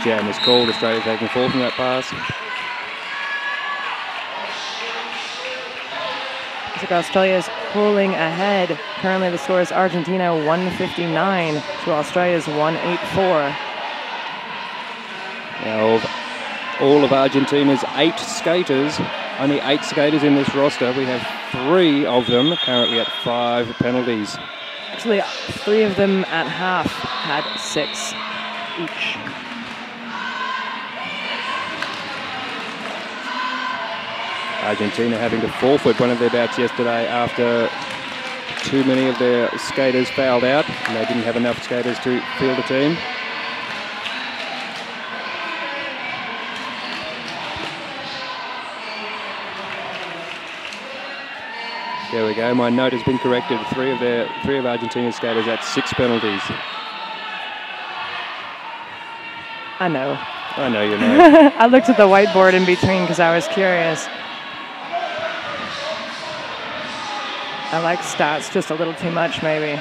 A: Jam is called. Australia taking 4 from that pass.
B: Looks like Australia is pulling ahead. Currently the score is Argentina 159 to Australia's 184.
A: Now, of all of Argentina's 8 skaters, only 8 skaters in this roster. We have 3 of them currently at 5 penalties.
B: Actually, 3 of them at half had 6 each.
A: Argentina having to forfeit one of their bouts yesterday after too many of their skaters fouled out and they didn't have enough skaters to field the team. There we go. My note has been corrected. Three of Argentina's skaters at 6 penalties.
B: I know.
A: I know you know.
B: I looked at the whiteboard in between because I was curious. I like stats just a little too much, maybe.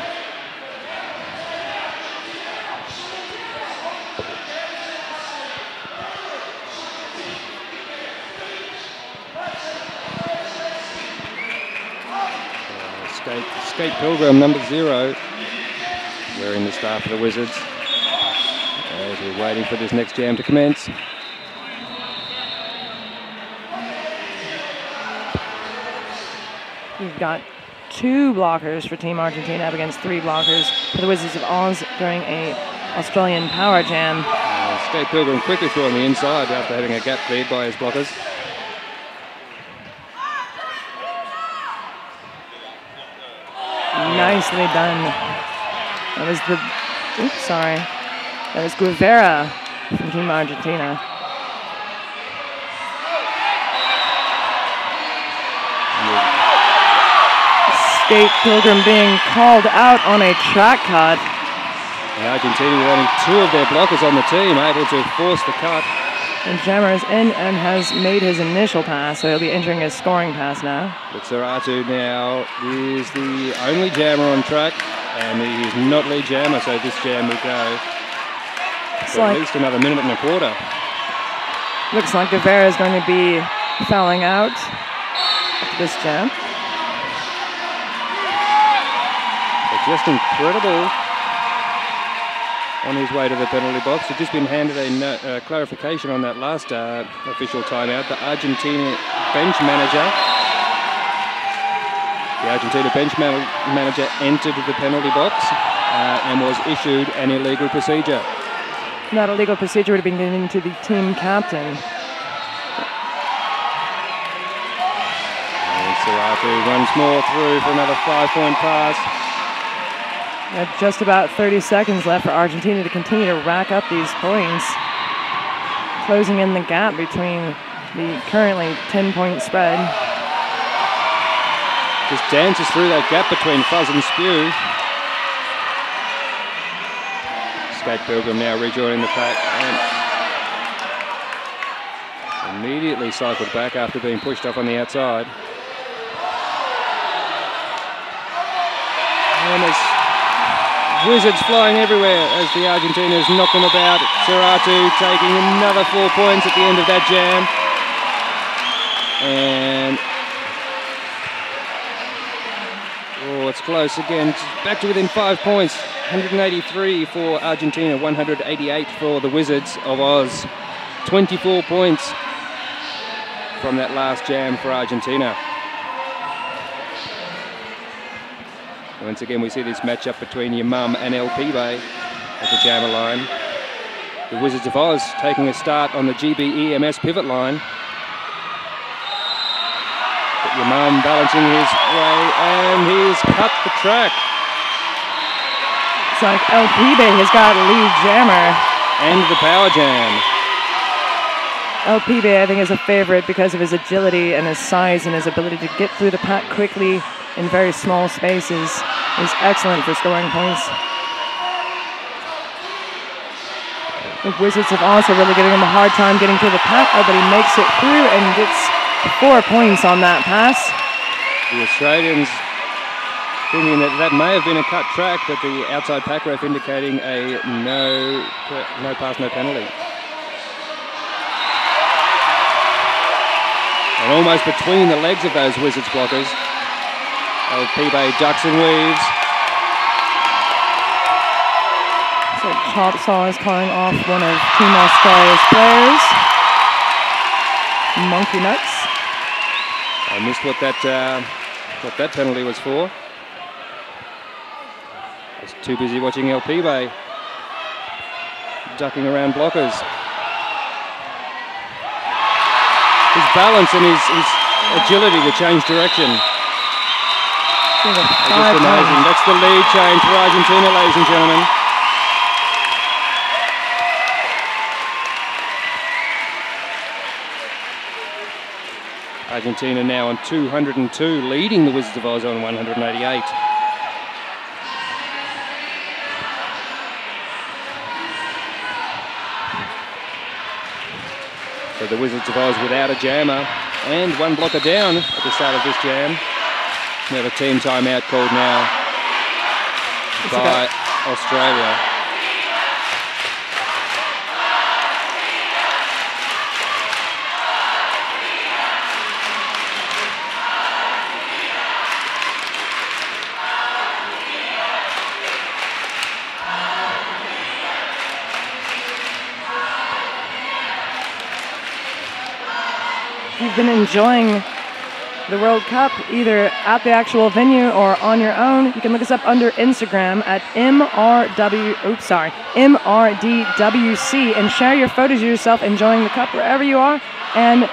A: Skate Pilgrim, number 0, wearing the star for the Wizards. As we're waiting for this next jam to commence.
B: We've got 2 blockers for Team Argentina up against 3 blockers for the Wizards of Oz during a Australian power jam.
A: Skate Pilgrim quickly through on the inside after having a gap cleared by his blockers.
B: Nicely done. That was that was Guevara from Team Argentina. Skate Pilgrim being called out on a track cut.
A: And Argentina with only 2 of their blockers on the team, able to force the cut.
B: And Jammer is in and has made his initial pass, so he'll be entering his scoring pass now.
A: But Serratu now is the only jammer on track, and he is not lead jammer, so this jam will go for at least another minute and a quarter.
B: Looks like Guevara is going to be fouling out after this jam.
A: But just incredible on his way to the penalty box. He's just been handed a clarification on that last official timeout. The Argentina bench manager entered the penalty box and was issued an illegal procedure.
B: That illegal procedure would have been given to the team captain.
A: And Serratu once more through for another 5-point pass.
B: Just about 30 seconds left for Argentina to continue to rack up these points, closing in the gap between the currently 10-point spread.
A: Just dances through that gap between Fuzz and Spew. Skate Pilgrim now rejoining the pack and immediately cycled back after being pushed off on the outside. And it's Wizards flying everywhere as the Argentinas knock them about. Serratu taking another 4 points at the end of that jam. And it's close again. Back to within 5 points. 183 for Argentina, 188 for the Wizards of Oz. 24 points from that last jam for Argentina. Once again, we see this matchup between Yamam and El Pibe at the jammer line. The Wizards of Oz taking a start on the GB-EMS pivot line. But Yamam balancing his way, and he's cut the track.
B: It's like El Pibe has got lead jammer.
A: And the power jam.
B: El Pibe, I think, is a favorite because of his agility and his size and his ability to get through the pack quickly in very small spaces. He's excellent for scoring points. The Wizards have also really giving him a hard time getting through the pack, but he makes it through and gets 4 points on that pass.
A: The Australians thinking that may have been a cut track, but the outside pack ref indicating a no pass, no penalty. And almost between the legs of those Wizards blockers, El Pibe ducks and weaves.
B: So Chop Saw is calling off one of Team Australia's players. Monkey Nuts.
A: I missed what that penalty was for. I was too busy watching El Pibe ducking around blockers. His balance and his agility to change direction. Just amazing. That's the lead change for Argentina, ladies and gentlemen. Argentina now on 202, leading the Wizards of Oz on 188. So the Wizards of Oz without a jammer and one blocker down at the start of this jam. We have a team timeout called now by Australia.
B: You've been enjoying the World Cup either at the actual venue or on your own. You can look us up under Instagram at MRDWC and share your photos of yourself enjoying the cup wherever you are, and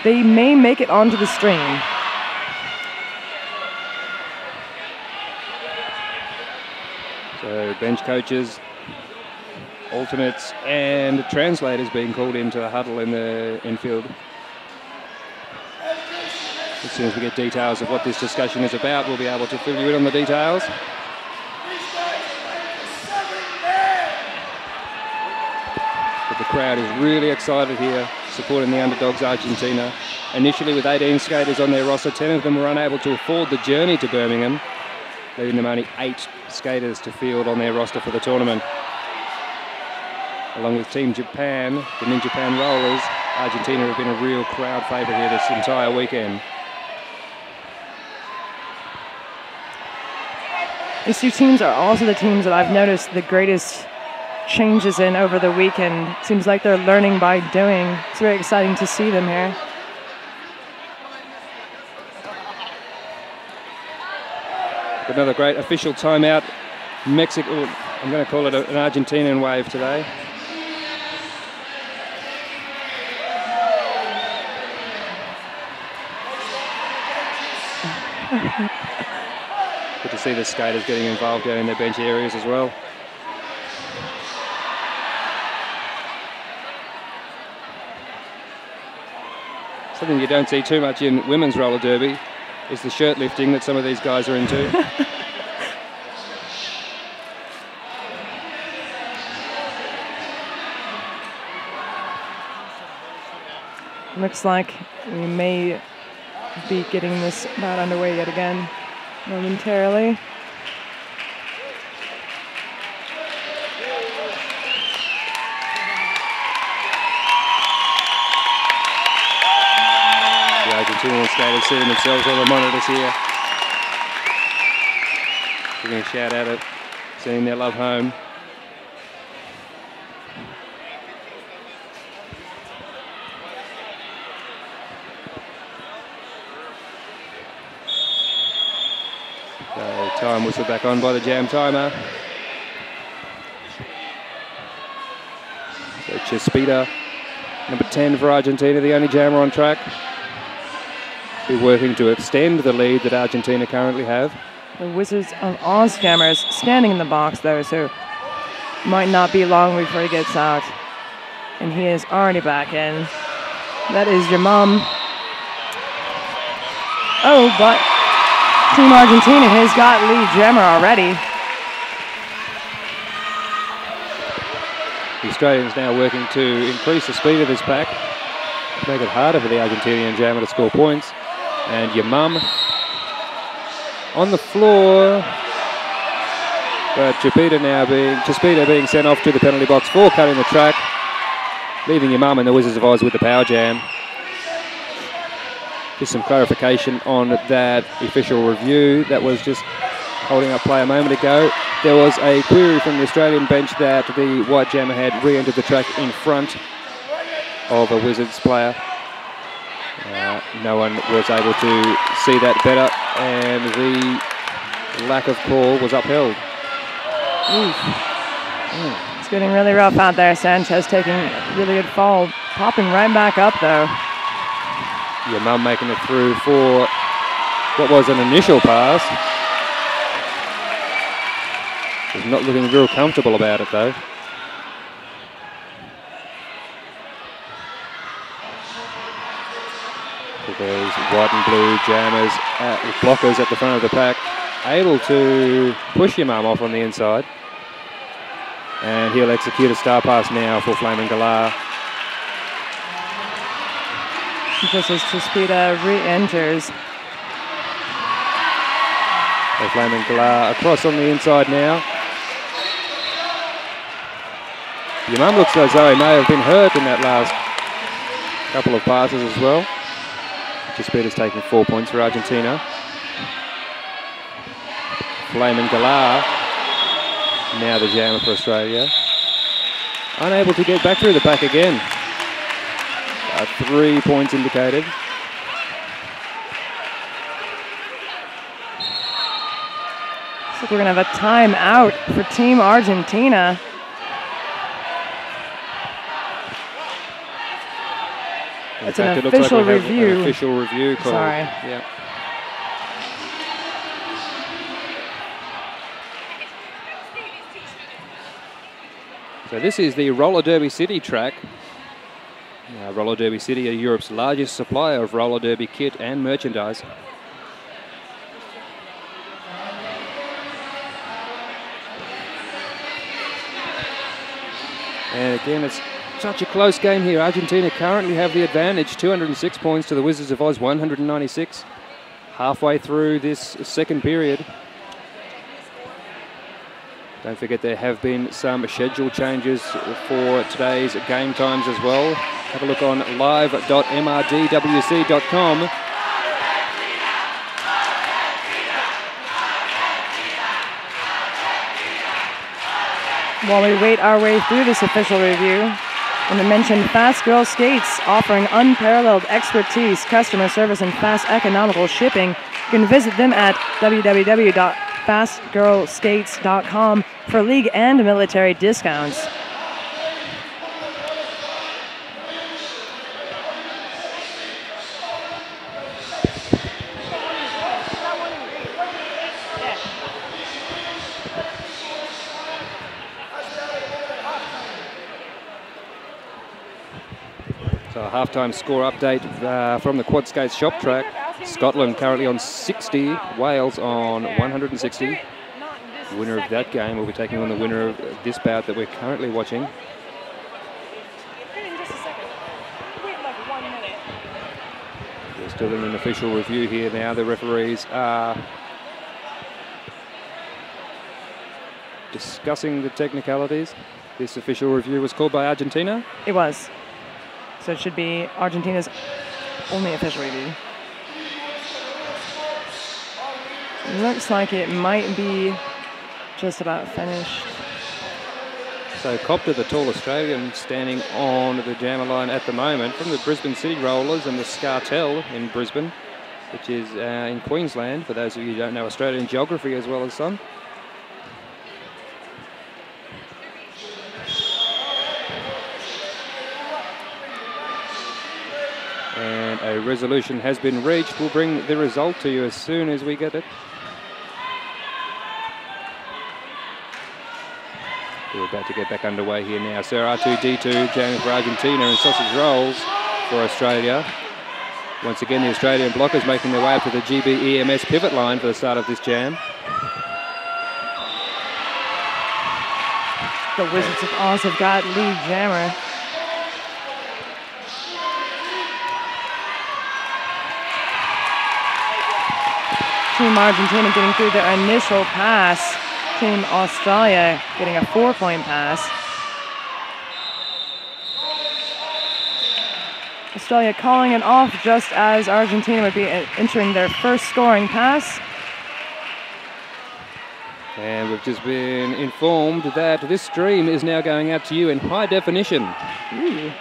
B: they may make it onto the stream.
A: So bench coaches, alternates and translators being called into the huddle in the infield. As soon as we get details of what this discussion is about, we'll be able to fill you in on the details. But the crowd is really excited here, supporting the underdogs Argentina. Initially with 18 skaters on their roster, 10 of them were unable to afford the journey to Birmingham, leaving them only 8 skaters to field on their roster for the tournament. Along with Team Japan, the New Japan Rollers, Argentina have been a real crowd favourite here this entire weekend.
B: These two teams are also the teams that I've noticed the greatest changes in over the weekend. Seems like they're learning by doing. It's very exciting to see them here.
A: Another great official timeout. Mexico, I'm going to call it an Argentinian wave today. Good to see the skaters getting involved down in their bench areas as well. Something you don't see too much in women's roller derby is the shirt lifting that some of these guys are into.
B: Looks like we may be getting this bout underway yet again momentarily.
A: The Argentinian skaters seeing themselves on the monitors here, giving a shout out at sending their love home. Time whistle back on by the jam timer. So Chispita, number 10 for Argentina, the only jammer on track. Be working to extend the lead that Argentina currently have.
B: The Wizards of Oz jammers standing in the box though, so might not be long before he gets out. And he is already back in. That is your mom. Oh, but Team Argentina has got lead jammer already.
A: The Australians now working to increase the speed of this pack, make it harder for the Argentinian jammer to score points. And your mum on the floor, but Chispita being sent off to the penalty box for cutting the track, leaving your mum and the Wizards of Oz with the power jam. Just some clarification on that official review that was just holding up play a moment ago. There was a query from the Australian bench that the white jammer had re-entered the track in front of a Wizards player. No one was able to see that better, and the lack of call was upheld.
B: It's getting really rough out there. Sanchez taking a really good fall, popping right back up though.
A: Your mum making it through for what was an initial pass. She's not looking real comfortable about it though. So those white and blue jammers, blockers at the front of the pack, able to push Yamam off on the inside. And he'll execute a star pass now for Flaming Galah.
B: Just as Chispita re-enters.
A: So Flaming Galah across on the inside now. Yamam looks as though he may have been hurt in that last couple of passes as well. Chispita's taking 4 points for Argentina. Flaming Galah, now the jammer for Australia. Unable to get back through the pack again. 3 points indicated.
B: Looks like we're going to have a timeout for Team Argentina. It's an official review.
A: An official review call.
B: Sorry.
A: Yeah. So this is the Roller Derby City track. Roller Derby City are Europe's largest supplier of roller derby kit and merchandise. And again, it's such a close game here. Argentina currently have the advantage, 206 points to the Wizards of Oz, 196. Halfway through this second period. Don't forget there have been some schedule changes for today's game times as well. Have a look on live.mrdwc.com.
B: While we wait our way through this official review, and to mention Fast Girl Skates, offering unparalleled expertise, customer service, and fast economical shipping. You can visit them at www.fastgirlskates.com for league and military discounts.
A: So a halftime score update from the Quad Skates shop track. Scotland currently on 60, Wales on 160. The winner of that game will be taking on the winner of this bout that we're currently watching. We're still in an official review here now. The referees are discussing the technicalities. This official review was called by Argentina.
B: It was. So it should be Argentina's only official review. Looks like it might be just about finished.
A: So Copter, the tall Australian, standing on the jammer line at the moment from the Brisbane City Rollers and the Scartel in Brisbane, which is in Queensland, for those of you who don't know Australian geography as well as some. And a resolution has been reached. We'll bring the result to you as soon as we get it. We're about to get back underway here now. So R2-D2 jamming for Argentina and sausage rolls for Australia. Once again, the Australian blockers making their way up to the GB EMS pivot line for the start of this jam.
B: The Wizards of Oz have got lead jammer. Team Argentina getting through their initial pass. Team Australia getting a 4-point pass. Australia calling it off just as Argentina would be entering their first scoring pass.
A: And we've just been informed that this stream is now going out to you in high definition.
B: Ooh.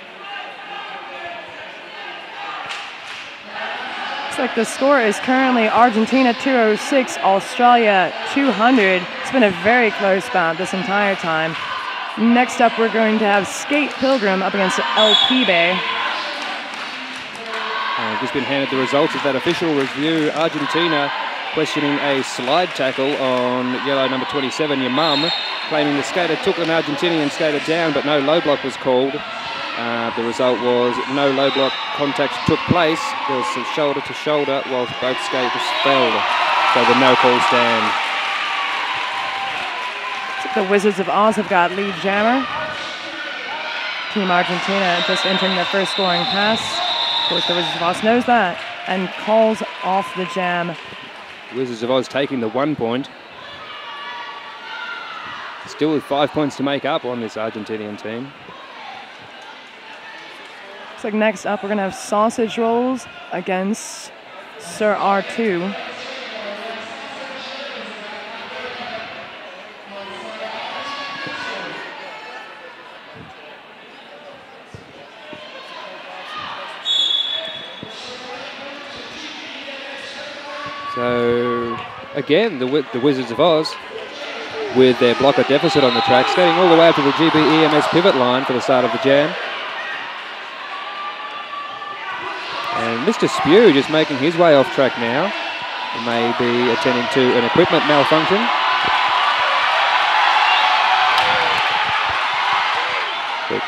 B: Looks like the score is currently Argentina 206, Australia 200. It's been a very close bout this entire time. Next up, we're going to have Skate Pilgrim up against El Pibe.
A: Just been handed the results of that official review. Argentina questioning a slide tackle on yellow number 27, Yamam, claiming the skater took an Argentinian skater down, but no low block was called. The result was no low block contact took place. There was some shoulder to shoulder whilst both skaters fell. So the no call stand.
B: The Wizards of Oz have got lead jammer. Team Argentina just entering their first scoring pass. Of course, the Wizards of Oz knows that and calls off the jam.
A: Wizards of Oz taking the 1 point. Still with 5 points to make up on this Argentinian team.
B: Looks like next up we're going to have sausage rolls against Sir R2.
A: So, again, the Wizards of Oz with their blocker deficit on the track, skating all the way up to the GB EMS pivot line for the start of the jam. And Mr. Spew just making his way off track now. He may be attending to an equipment malfunction. But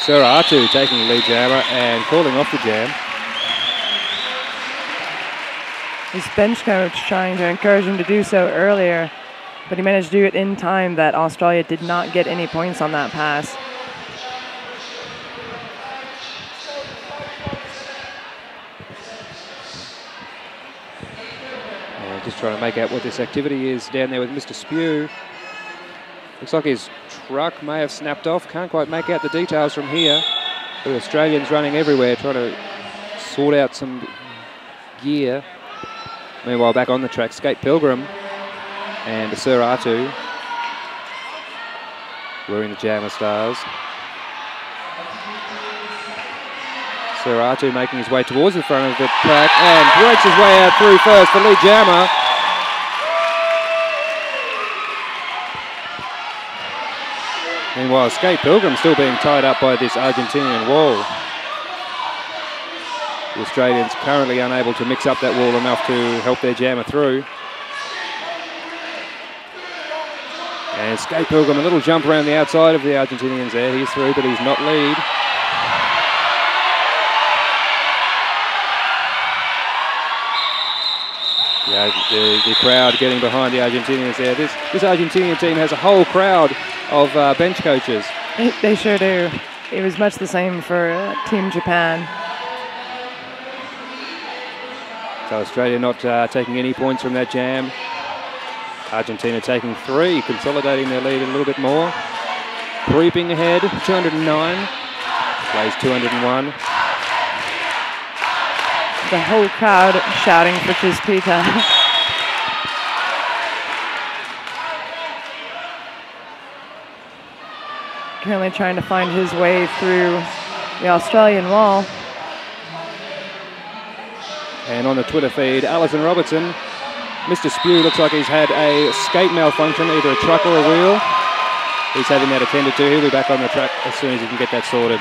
A: Sir R2 taking the lead jammer and calling off the jam.
B: His bench coach trying to encourage him to do so earlier, but he managed to do it in time that Australia did not get any points on that pass.
A: Yeah, just trying to make out what this activity is down there with Mr. Spew. Looks like his truck may have snapped off. Can't quite make out the details from here. The Australians running everywhere trying to sort out some gear. Meanwhile, back on the track, Skate Pilgrim and Sir R2 wearing the Jammer Stars. Sir R2 making his way towards the front of the track and breaks his way out through first for lead jammer. Meanwhile, Skate Pilgrim still being tied up by this Argentinian wall. The Australians currently unable to mix up that wall enough to help their jammer through. And Skate Pilgrim, a little jump around the outside of the Argentinians there. He's through, but he's not lead. Yeah, the crowd getting behind the Argentinians there. This Argentinian team has a whole crowd of bench coaches.
B: They sure do. It was much the same for Team Japan.
A: So Australia not taking any points from that jam. Argentina taking 3, consolidating their lead a little bit more. Creeping ahead, 209. Plays 201.
B: The whole crowd shouting for Chispita. Currently trying to find his way through the Australian wall.
A: And on the Twitter feed, Alison Robertson, Mr. Spew looks like he's had a skate malfunction, either a truck or a wheel. He's having that attended to. He'll be back on the track as soon as he can get that sorted.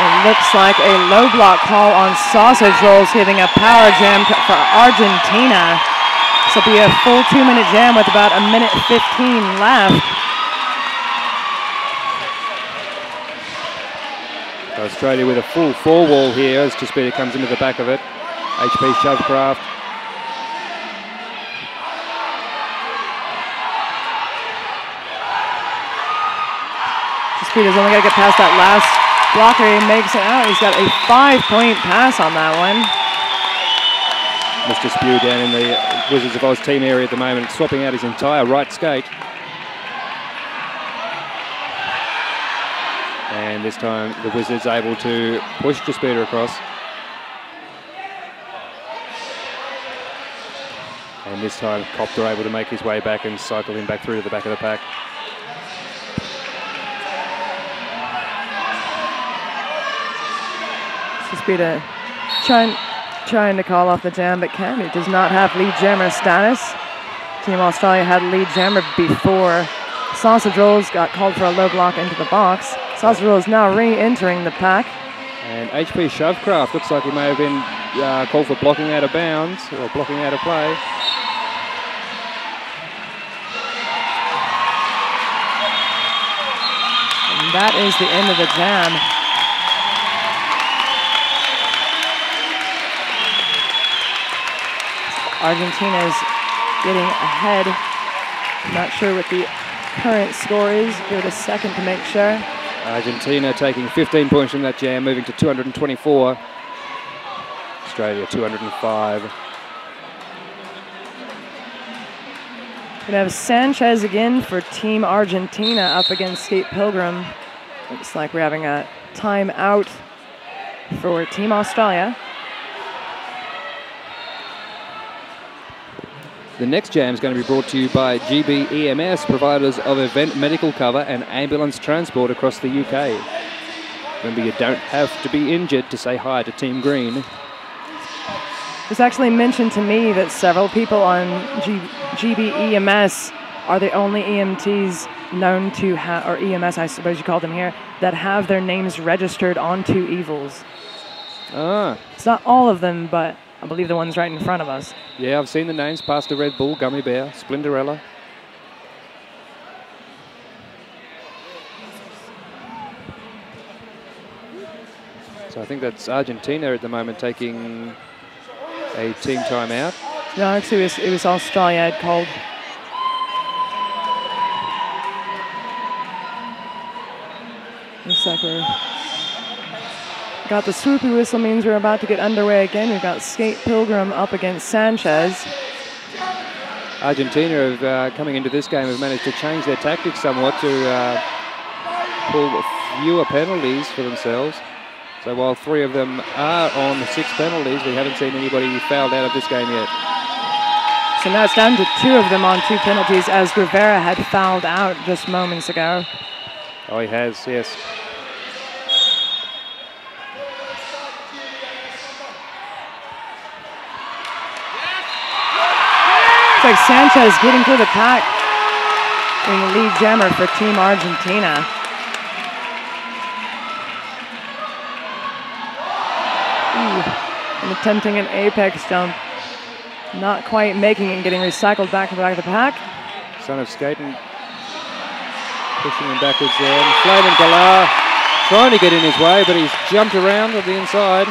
B: It looks like a low block call on sausage rolls, hitting a power jam for Argentina. This will be a full 2-minute jam with about 1:15 left.
A: So Australia with a full 4 wall here as Chispita comes into the back of it. HP Shovecraft.
B: Chispita's only got to get past that last blocker. He makes it out. He's got a 5-point pass on that one.
A: Mr. Spew down in the Wizards of Oz team area at the moment, swapping out his entire right skate. And this time the Wizards able to push Chispita across. And this time Copter able to make his way back and cycle him back through to the back of the pack.
B: Chispita trying to call off the jam, but Candy does not have lead jammer status. Team Australia had lead jammer before. Sausage Rolls got called for a low block into the box. Sausage Rolls now re-entering the pack.
A: And HP Shovecraft looks like he may have been called for blocking out of bounds or blocking out of play.
B: And that is the end of the jam. Argentina's getting ahead. Not sure what the current score is. Give it a second to make sure.
A: Argentina taking 15 points from that jam, moving to 224. Australia 205.
B: Gonna have Sanchez again for Team Argentina up against Skate Pilgrim. Looks like we're having a timeout for Team Australia.
A: The next jam is going to be brought to you by GB EMS, providers of event medical cover and ambulance transport across the UK. Remember, you don't have to be injured to say hi to Team Green.
B: It was actually mentioned to me that several people on GB EMS are the only EMTs known to have, or EMS I suppose you call them here, that have their names registered on 2 Evils.
A: Ah.
B: It's not all of them, but I believe the one's right in front of us.
A: Yeah, I've seen the names: Pastor Red Bull, Gummy Bear, Splenderella. So I think that's Argentina at the moment taking a team timeout.
B: No, actually it was Australia I'd called. Looks like we're got the swoopy whistle, means we're about to get underway again. We've got Skate Pilgrim up against Sanchez.
A: Argentina have, coming into this game, have managed to change their tactics somewhat to pull fewer penalties for themselves. So while 3 of them are on 6 penalties, we haven't seen anybody fouled out of this game yet.
B: So now it's down to 2 of them on 2 penalties, as Rivera had fouled out just moments ago.
A: Oh, he has, yes.
B: It's like Sanchez getting through the pack, being the lead jammer for Team Argentina. Ooh, and attempting an apex jump. Not quite making it and getting recycled back to the back of the pack.
A: Son of Skaten pushing him backwards there. And Flaming Galar trying to get in his way, but he's jumped around on the inside.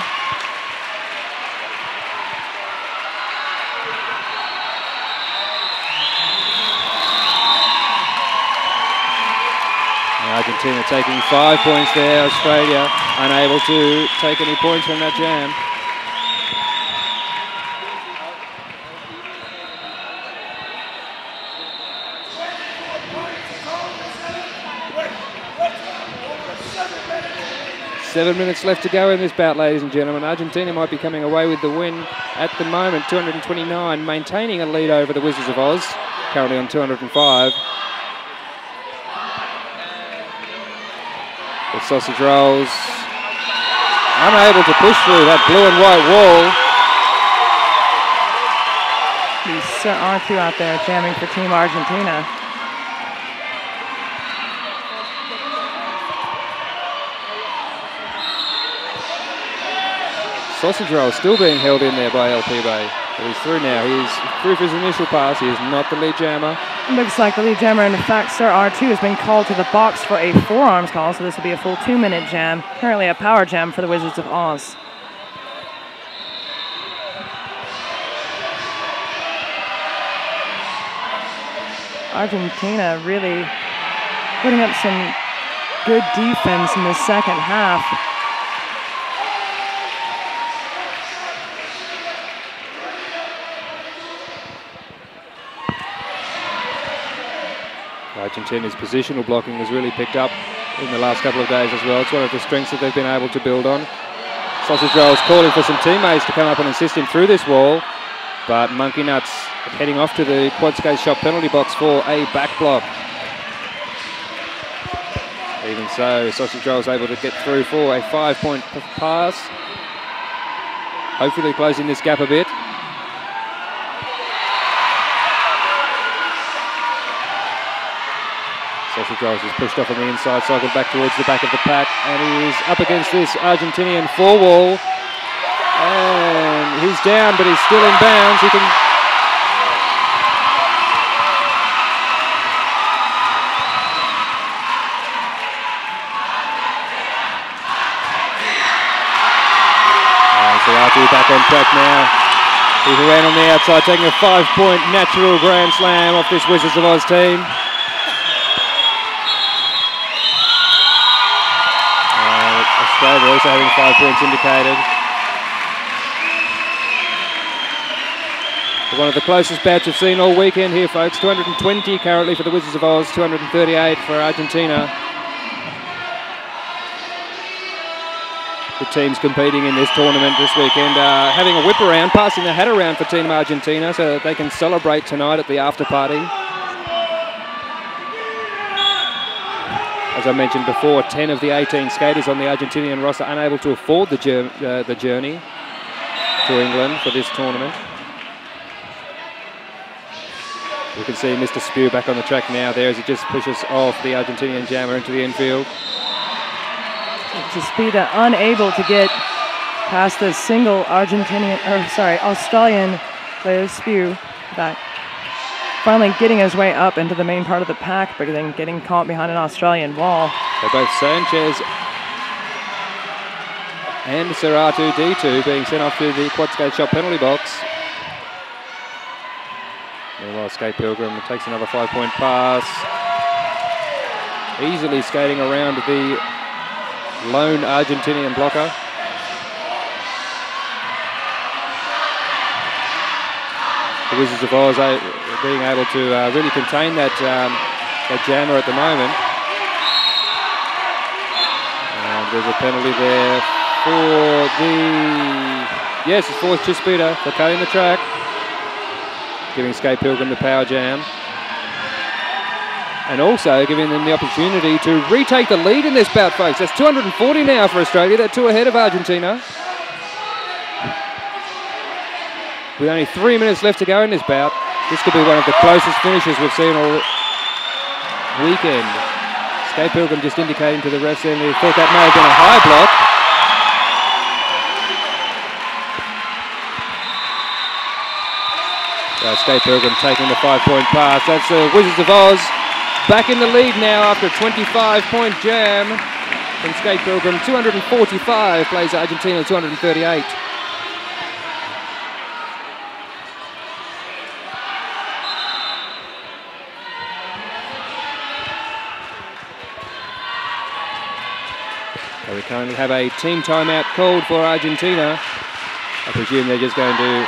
A: Argentina taking 5 points there. Australia unable to take any points from that jam. Seven minutes left to go in this bout, ladies and gentlemen. Argentina might be coming away with the win at the moment, 229, maintaining a lead over the Wizards of Oz, currently on 205. The sausage rolls unable to push through that blue and white wall.
B: He's Sir R2 out there jamming for Team Argentina.
A: Sausage roll still being held in there by LP Bay. But he's through now. He's through for his initial pass. He is not the lead jammer.
B: Looks like the lead jammer, in fact, Sir R2 has been called to the box for a forearms call, so this will be a full 2-minute jam. Currently a power jam for the Wizards of Oz. Argentina really putting up some good defense in the second half.
A: Argentina's positional blocking has really picked up in the last couple of days as well. It's one of the strengths that they've been able to build on. Sausage Roll's calling for some teammates to come up and assist him through this wall, but Monkey Nuts heading off to the quad skate shop penalty box for a back block. Even so, Sausage Roll's able to get through for a 5-point pass. Hopefully closing this gap a bit. Sausage Rolls is pushed off on the inside, cycled back towards the back of the pack, and he is up against this Argentinian four-wall. And he's down, but he's still in bounds. He can... Saratu back on track now. He ran on the outside, taking a 5-point natural grand slam off this Wizards of Oz team. Australia also having 5 points indicated. One of the closest bouts we've seen all weekend here, folks. 220 currently for the Wizards of Oz, 238 for Argentina. The teams competing in this tournament this weekend are having a whip around, passing the hat around for Team Argentina so that they can celebrate tonight at the after party. As I mentioned before, 10 of the 18 skaters on the Argentinian roster unable to afford the journey to England for this tournament. We can see Mr. Spew back on the track now there as he just pushes off the Argentinian jammer into the infield.
B: Chispita unable to get past the single Australian player Spew. That finally getting his way up into the main part of the pack, but then getting caught behind an Australian wall.
A: So both Sanchez and Saratu D2 being sent off to the quad skate shop penalty box. Meanwhile, Skate Pilgrim takes another 5-point pass. Easily skating around the lone Argentinian blocker. The Wizards of Oz being able to really contain that jammer at the moment. And there's a penalty there for it's for Chispita for cutting the track, giving Skate Pilgrim the power jam. And also giving them the opportunity to retake the lead in this bout, folks. That's 240 now for Australia. They're 2 ahead of Argentina. With only 3 minutes left to go in this bout, this could be one of the closest finishes we've seen all weekend. Skate Pilgrim just indicating to the refs that he thought that may have been a high block. Skate Pilgrim taking the 5-point pass. That's the Wizards of Oz. Back in the lead now after a 25-point jam from Skate Pilgrim. 245 plays Argentina 238. So we currently have a team timeout called for Argentina. I presume they're just going to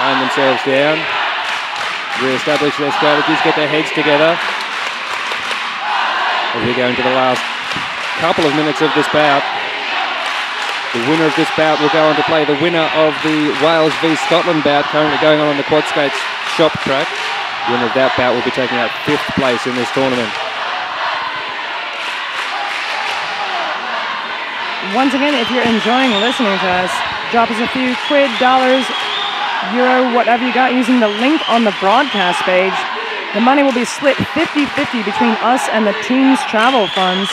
A: calm themselves down, re-establish their strategies, get their heads together as we go into the last couple of minutes of this bout. The winner of this bout will go on to play the winner of the Wales v Scotland bout currently going on the Quad Skates shop track. The winner of that bout will be taking out 5th place in this tournament.
B: Once again, if you're enjoying listening to us, drop us a few quid, dollars, euro, whatever you got, using the link on the broadcast page. The money will be split 50-50 between us and the team's travel funds.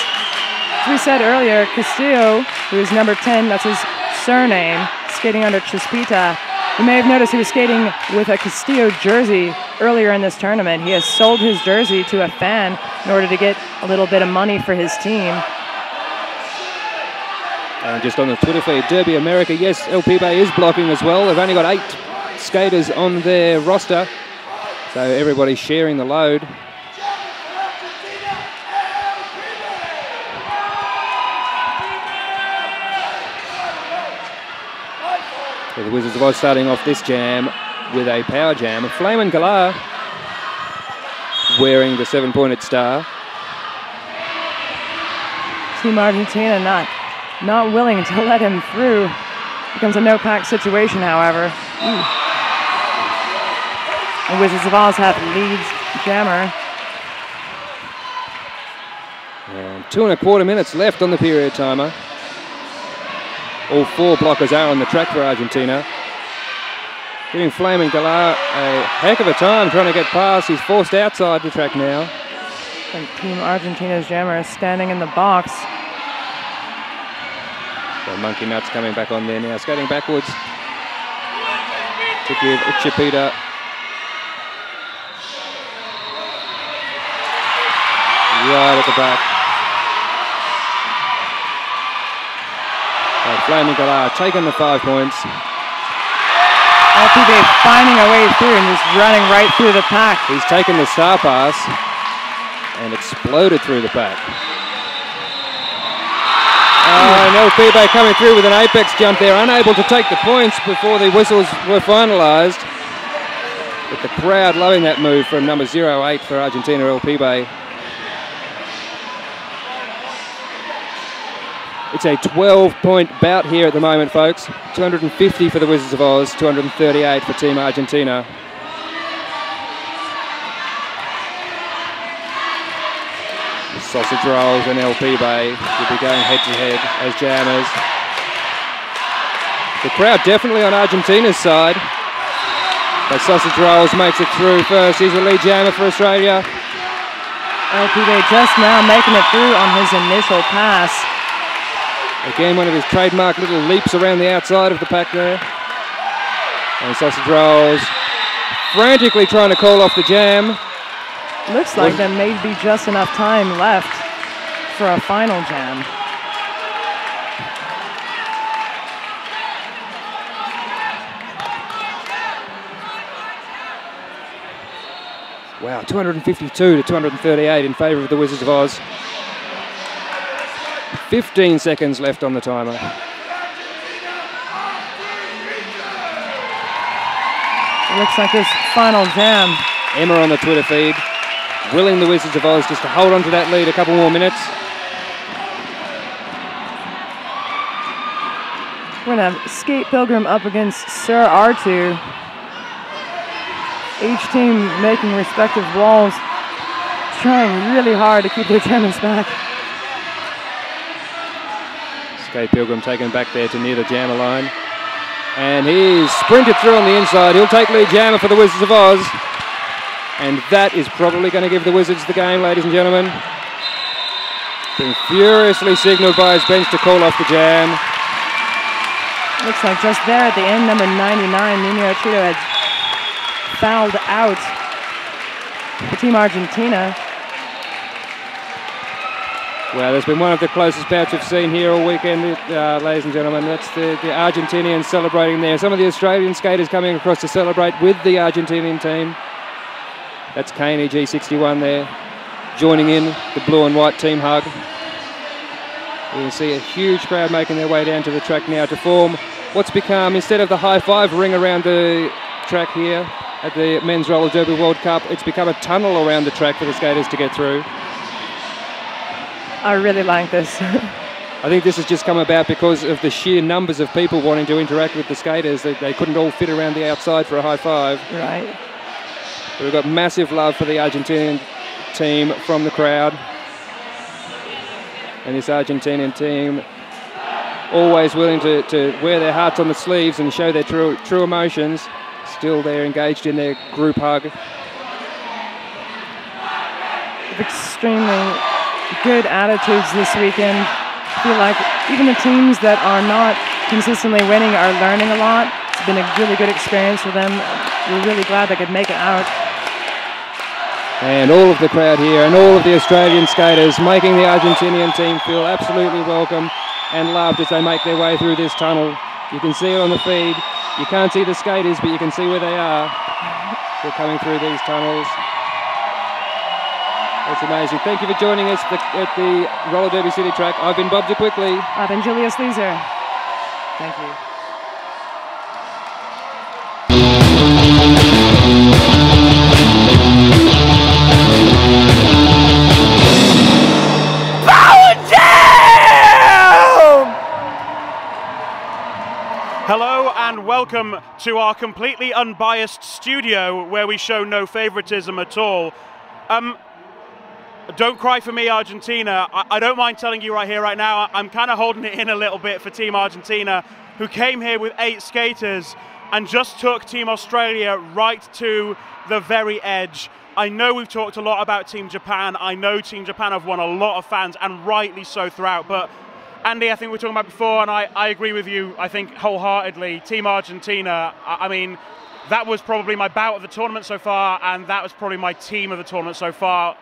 B: As we said earlier, Castillo, who is number 10, that's his surname, skating under Chispita. You may have noticed he was skating with a Castillo jersey earlier in this tournament. He has sold his jersey to a fan in order to get a little bit of money for his team.
A: And just on the Twitter feed, Derby America, yes, LP Bay is blocking as well. They've only got 8 skaters on their roster, so everybody's sharing the load. So the Wizards of Oz starting off this jam with a power jam. Flamin Galar wearing the 7-pointed star.
B: Team Argentina not willing to let him through. Becomes a no-pack situation, however. The Wizards of Oz have leads jammer.
A: And 2 1/4 minutes left on the period timer. All 4 blockers are on the track for Argentina. Giving Flaming Galar a heck of a time trying to get past. He's forced outside the track now.
B: And Team Argentina's jammer is standing in the box.
A: So Monkey Nuts coming back on there now, skating backwards to give Chipita right at the back. So Flaming Galar taking the 5 points.
B: LPB finding a way through and just running right through the pack.
A: He's taken the star pass and exploded through the pack. And LPB coming through with an apex jump there, unable to take the points before the whistles were finalised. But the crowd loving that move from number 08 for Argentina, LPB. It's a 12-point bout here at the moment, folks. 250 for the Wizards of Oz, 238 for Team Argentina. The Sausage Rolls and LPB will be going head-to-head as jammers. The crowd definitely on Argentina's side. But Sausage Rolls makes it through first. He's the lead jammer for Australia.
B: LPB just now making it through on his initial pass.
A: Again, one of his trademark little leaps around the outside of the pack there. And Sausage Rolls frantically trying to call off the jam.
B: Looks like there may be just enough time left for a final jam.
A: Wow, 252 to 238 in favour of the Wizards of Oz. 15 seconds left on the timer.
B: It looks like this final jam.
A: Emma on the Twitter feed, willing the Wizards of Oz just to hold on to that lead a couple more minutes.
B: We're going to have Skate Pilgrim up against Sir R2. Each team making respective walls, trying really hard to keep their jammers back.
A: Skate Pilgrim taken back there to near the jammer line. And he's sprinted through on the inside. He'll take lead jammer for the Wizards of Oz. And that is probably going to give the Wizards the game, ladies and gentlemen. Being furiously signalled by his bench to call off the jam.
B: Looks like just there at the end, number 99, Nino Cheeto had fouled out for Team Argentina.
A: Well, there's been one of the closest bouts we've seen here all weekend, ladies and gentlemen. That's the Argentinians celebrating there. Some of the Australian skaters coming across to celebrate with the Argentinian team. That's Kaney G61 there, joining in the blue and white team hug. You can see a huge crowd making their way down to the track now to form what's become, instead of the high five ring around the track here at the Men's Roller Derby World Cup, it's become a tunnel around the track for the skaters to get through.
B: I really like this.
A: I think this has just come about because of the sheer numbers of people wanting to interact with the skaters. They couldn't all fit around the outside for a high five.
B: Right.
A: But we've got massive love for the Argentinian team from the crowd. And this Argentinian team always willing to wear their hearts on the sleeves and show their true emotions. Still they're engaged in their group hug.
B: Extremely good attitudes this weekend. I feel like even the teams that are not consistently winning are learning a lot. It's been a really good experience for them. We're really glad they could make it out.
A: And all of the crowd here and all of the Australian skaters making the Argentinian team feel absolutely welcome and loved as they make their way through this tunnel. You can see it on the feed. You can't see the skaters, but you can see where they are. They're coming through these tunnels. That's amazing. Thank you for joining us at the Roller Derby City track. I've been Bob DeQuickley.
B: I've been Julius Leeser. Thank you.
E: Hello and welcome to our completely unbiased studio where we show no favoritism at all. Don't cry for me, Argentina. I don't mind telling you right here, right now, I'm kind of holding it in a little bit for Team Argentina, who came here with 8 skaters and just took Team Australia right to the very edge. I know we've talked a lot about Team Japan. I know Team Japan have won a lot of fans, and rightly so throughout. But Andy, I think we were talking about before, and I agree with you, I think, wholeheartedly. Team Argentina, I mean, that was probably my bout of the tournament so far, and that was probably my team of the tournament so far.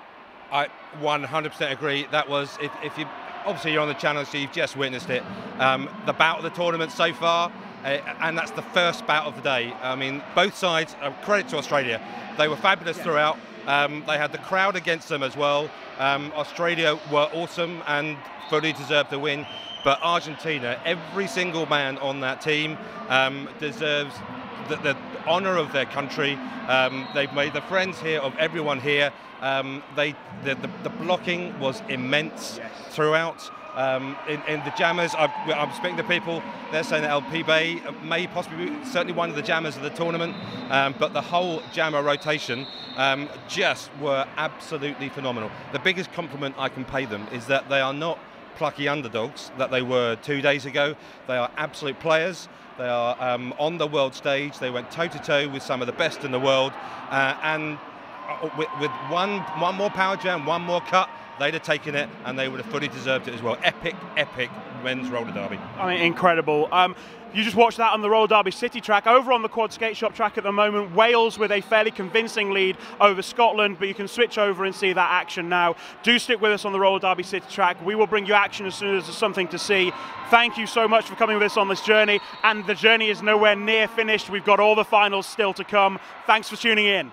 F: I 100% agree. That was, if you, obviously you're on the channel, so you've just witnessed it. The bout of the tournament so far, and that's the first bout of the day. I mean, both sides, credit to Australia, they were fabulous throughout. They had the crowd against them as well. Australia were awesome and fully deserved the win. But Argentina, every single man on that team deserves the honour of their country. They've made the friends here of everyone here. The blocking was immense throughout. In the jammers, I'm speaking to people, they're saying that LP may possibly be certainly one of the jammers of the tournament, but the whole jammer rotation just were absolutely phenomenal. The biggest compliment I can pay them is that they are not plucky underdogs that they were 2 days ago. They are absolute players. They are on the world stage. They went toe-to-toe with some of the best in the world, and with one more power jam, one more cut, they'd have taken it, and they would have fully deserved it as well. Epic men's roller derby. I
E: mean, incredible. You just watched that on the Roller Derby City track. Over on the Quad Skate Shop track at the moment, Wales with a fairly convincing lead over Scotland, but you can switch over and see that action now. Do stick with us on the Roller Derby City track. We will bring you action as soon as there's something to see. Thank you so much for coming with us on this journey, and the journey is nowhere near finished. We've got all the finals still to come. Thanks for tuning in.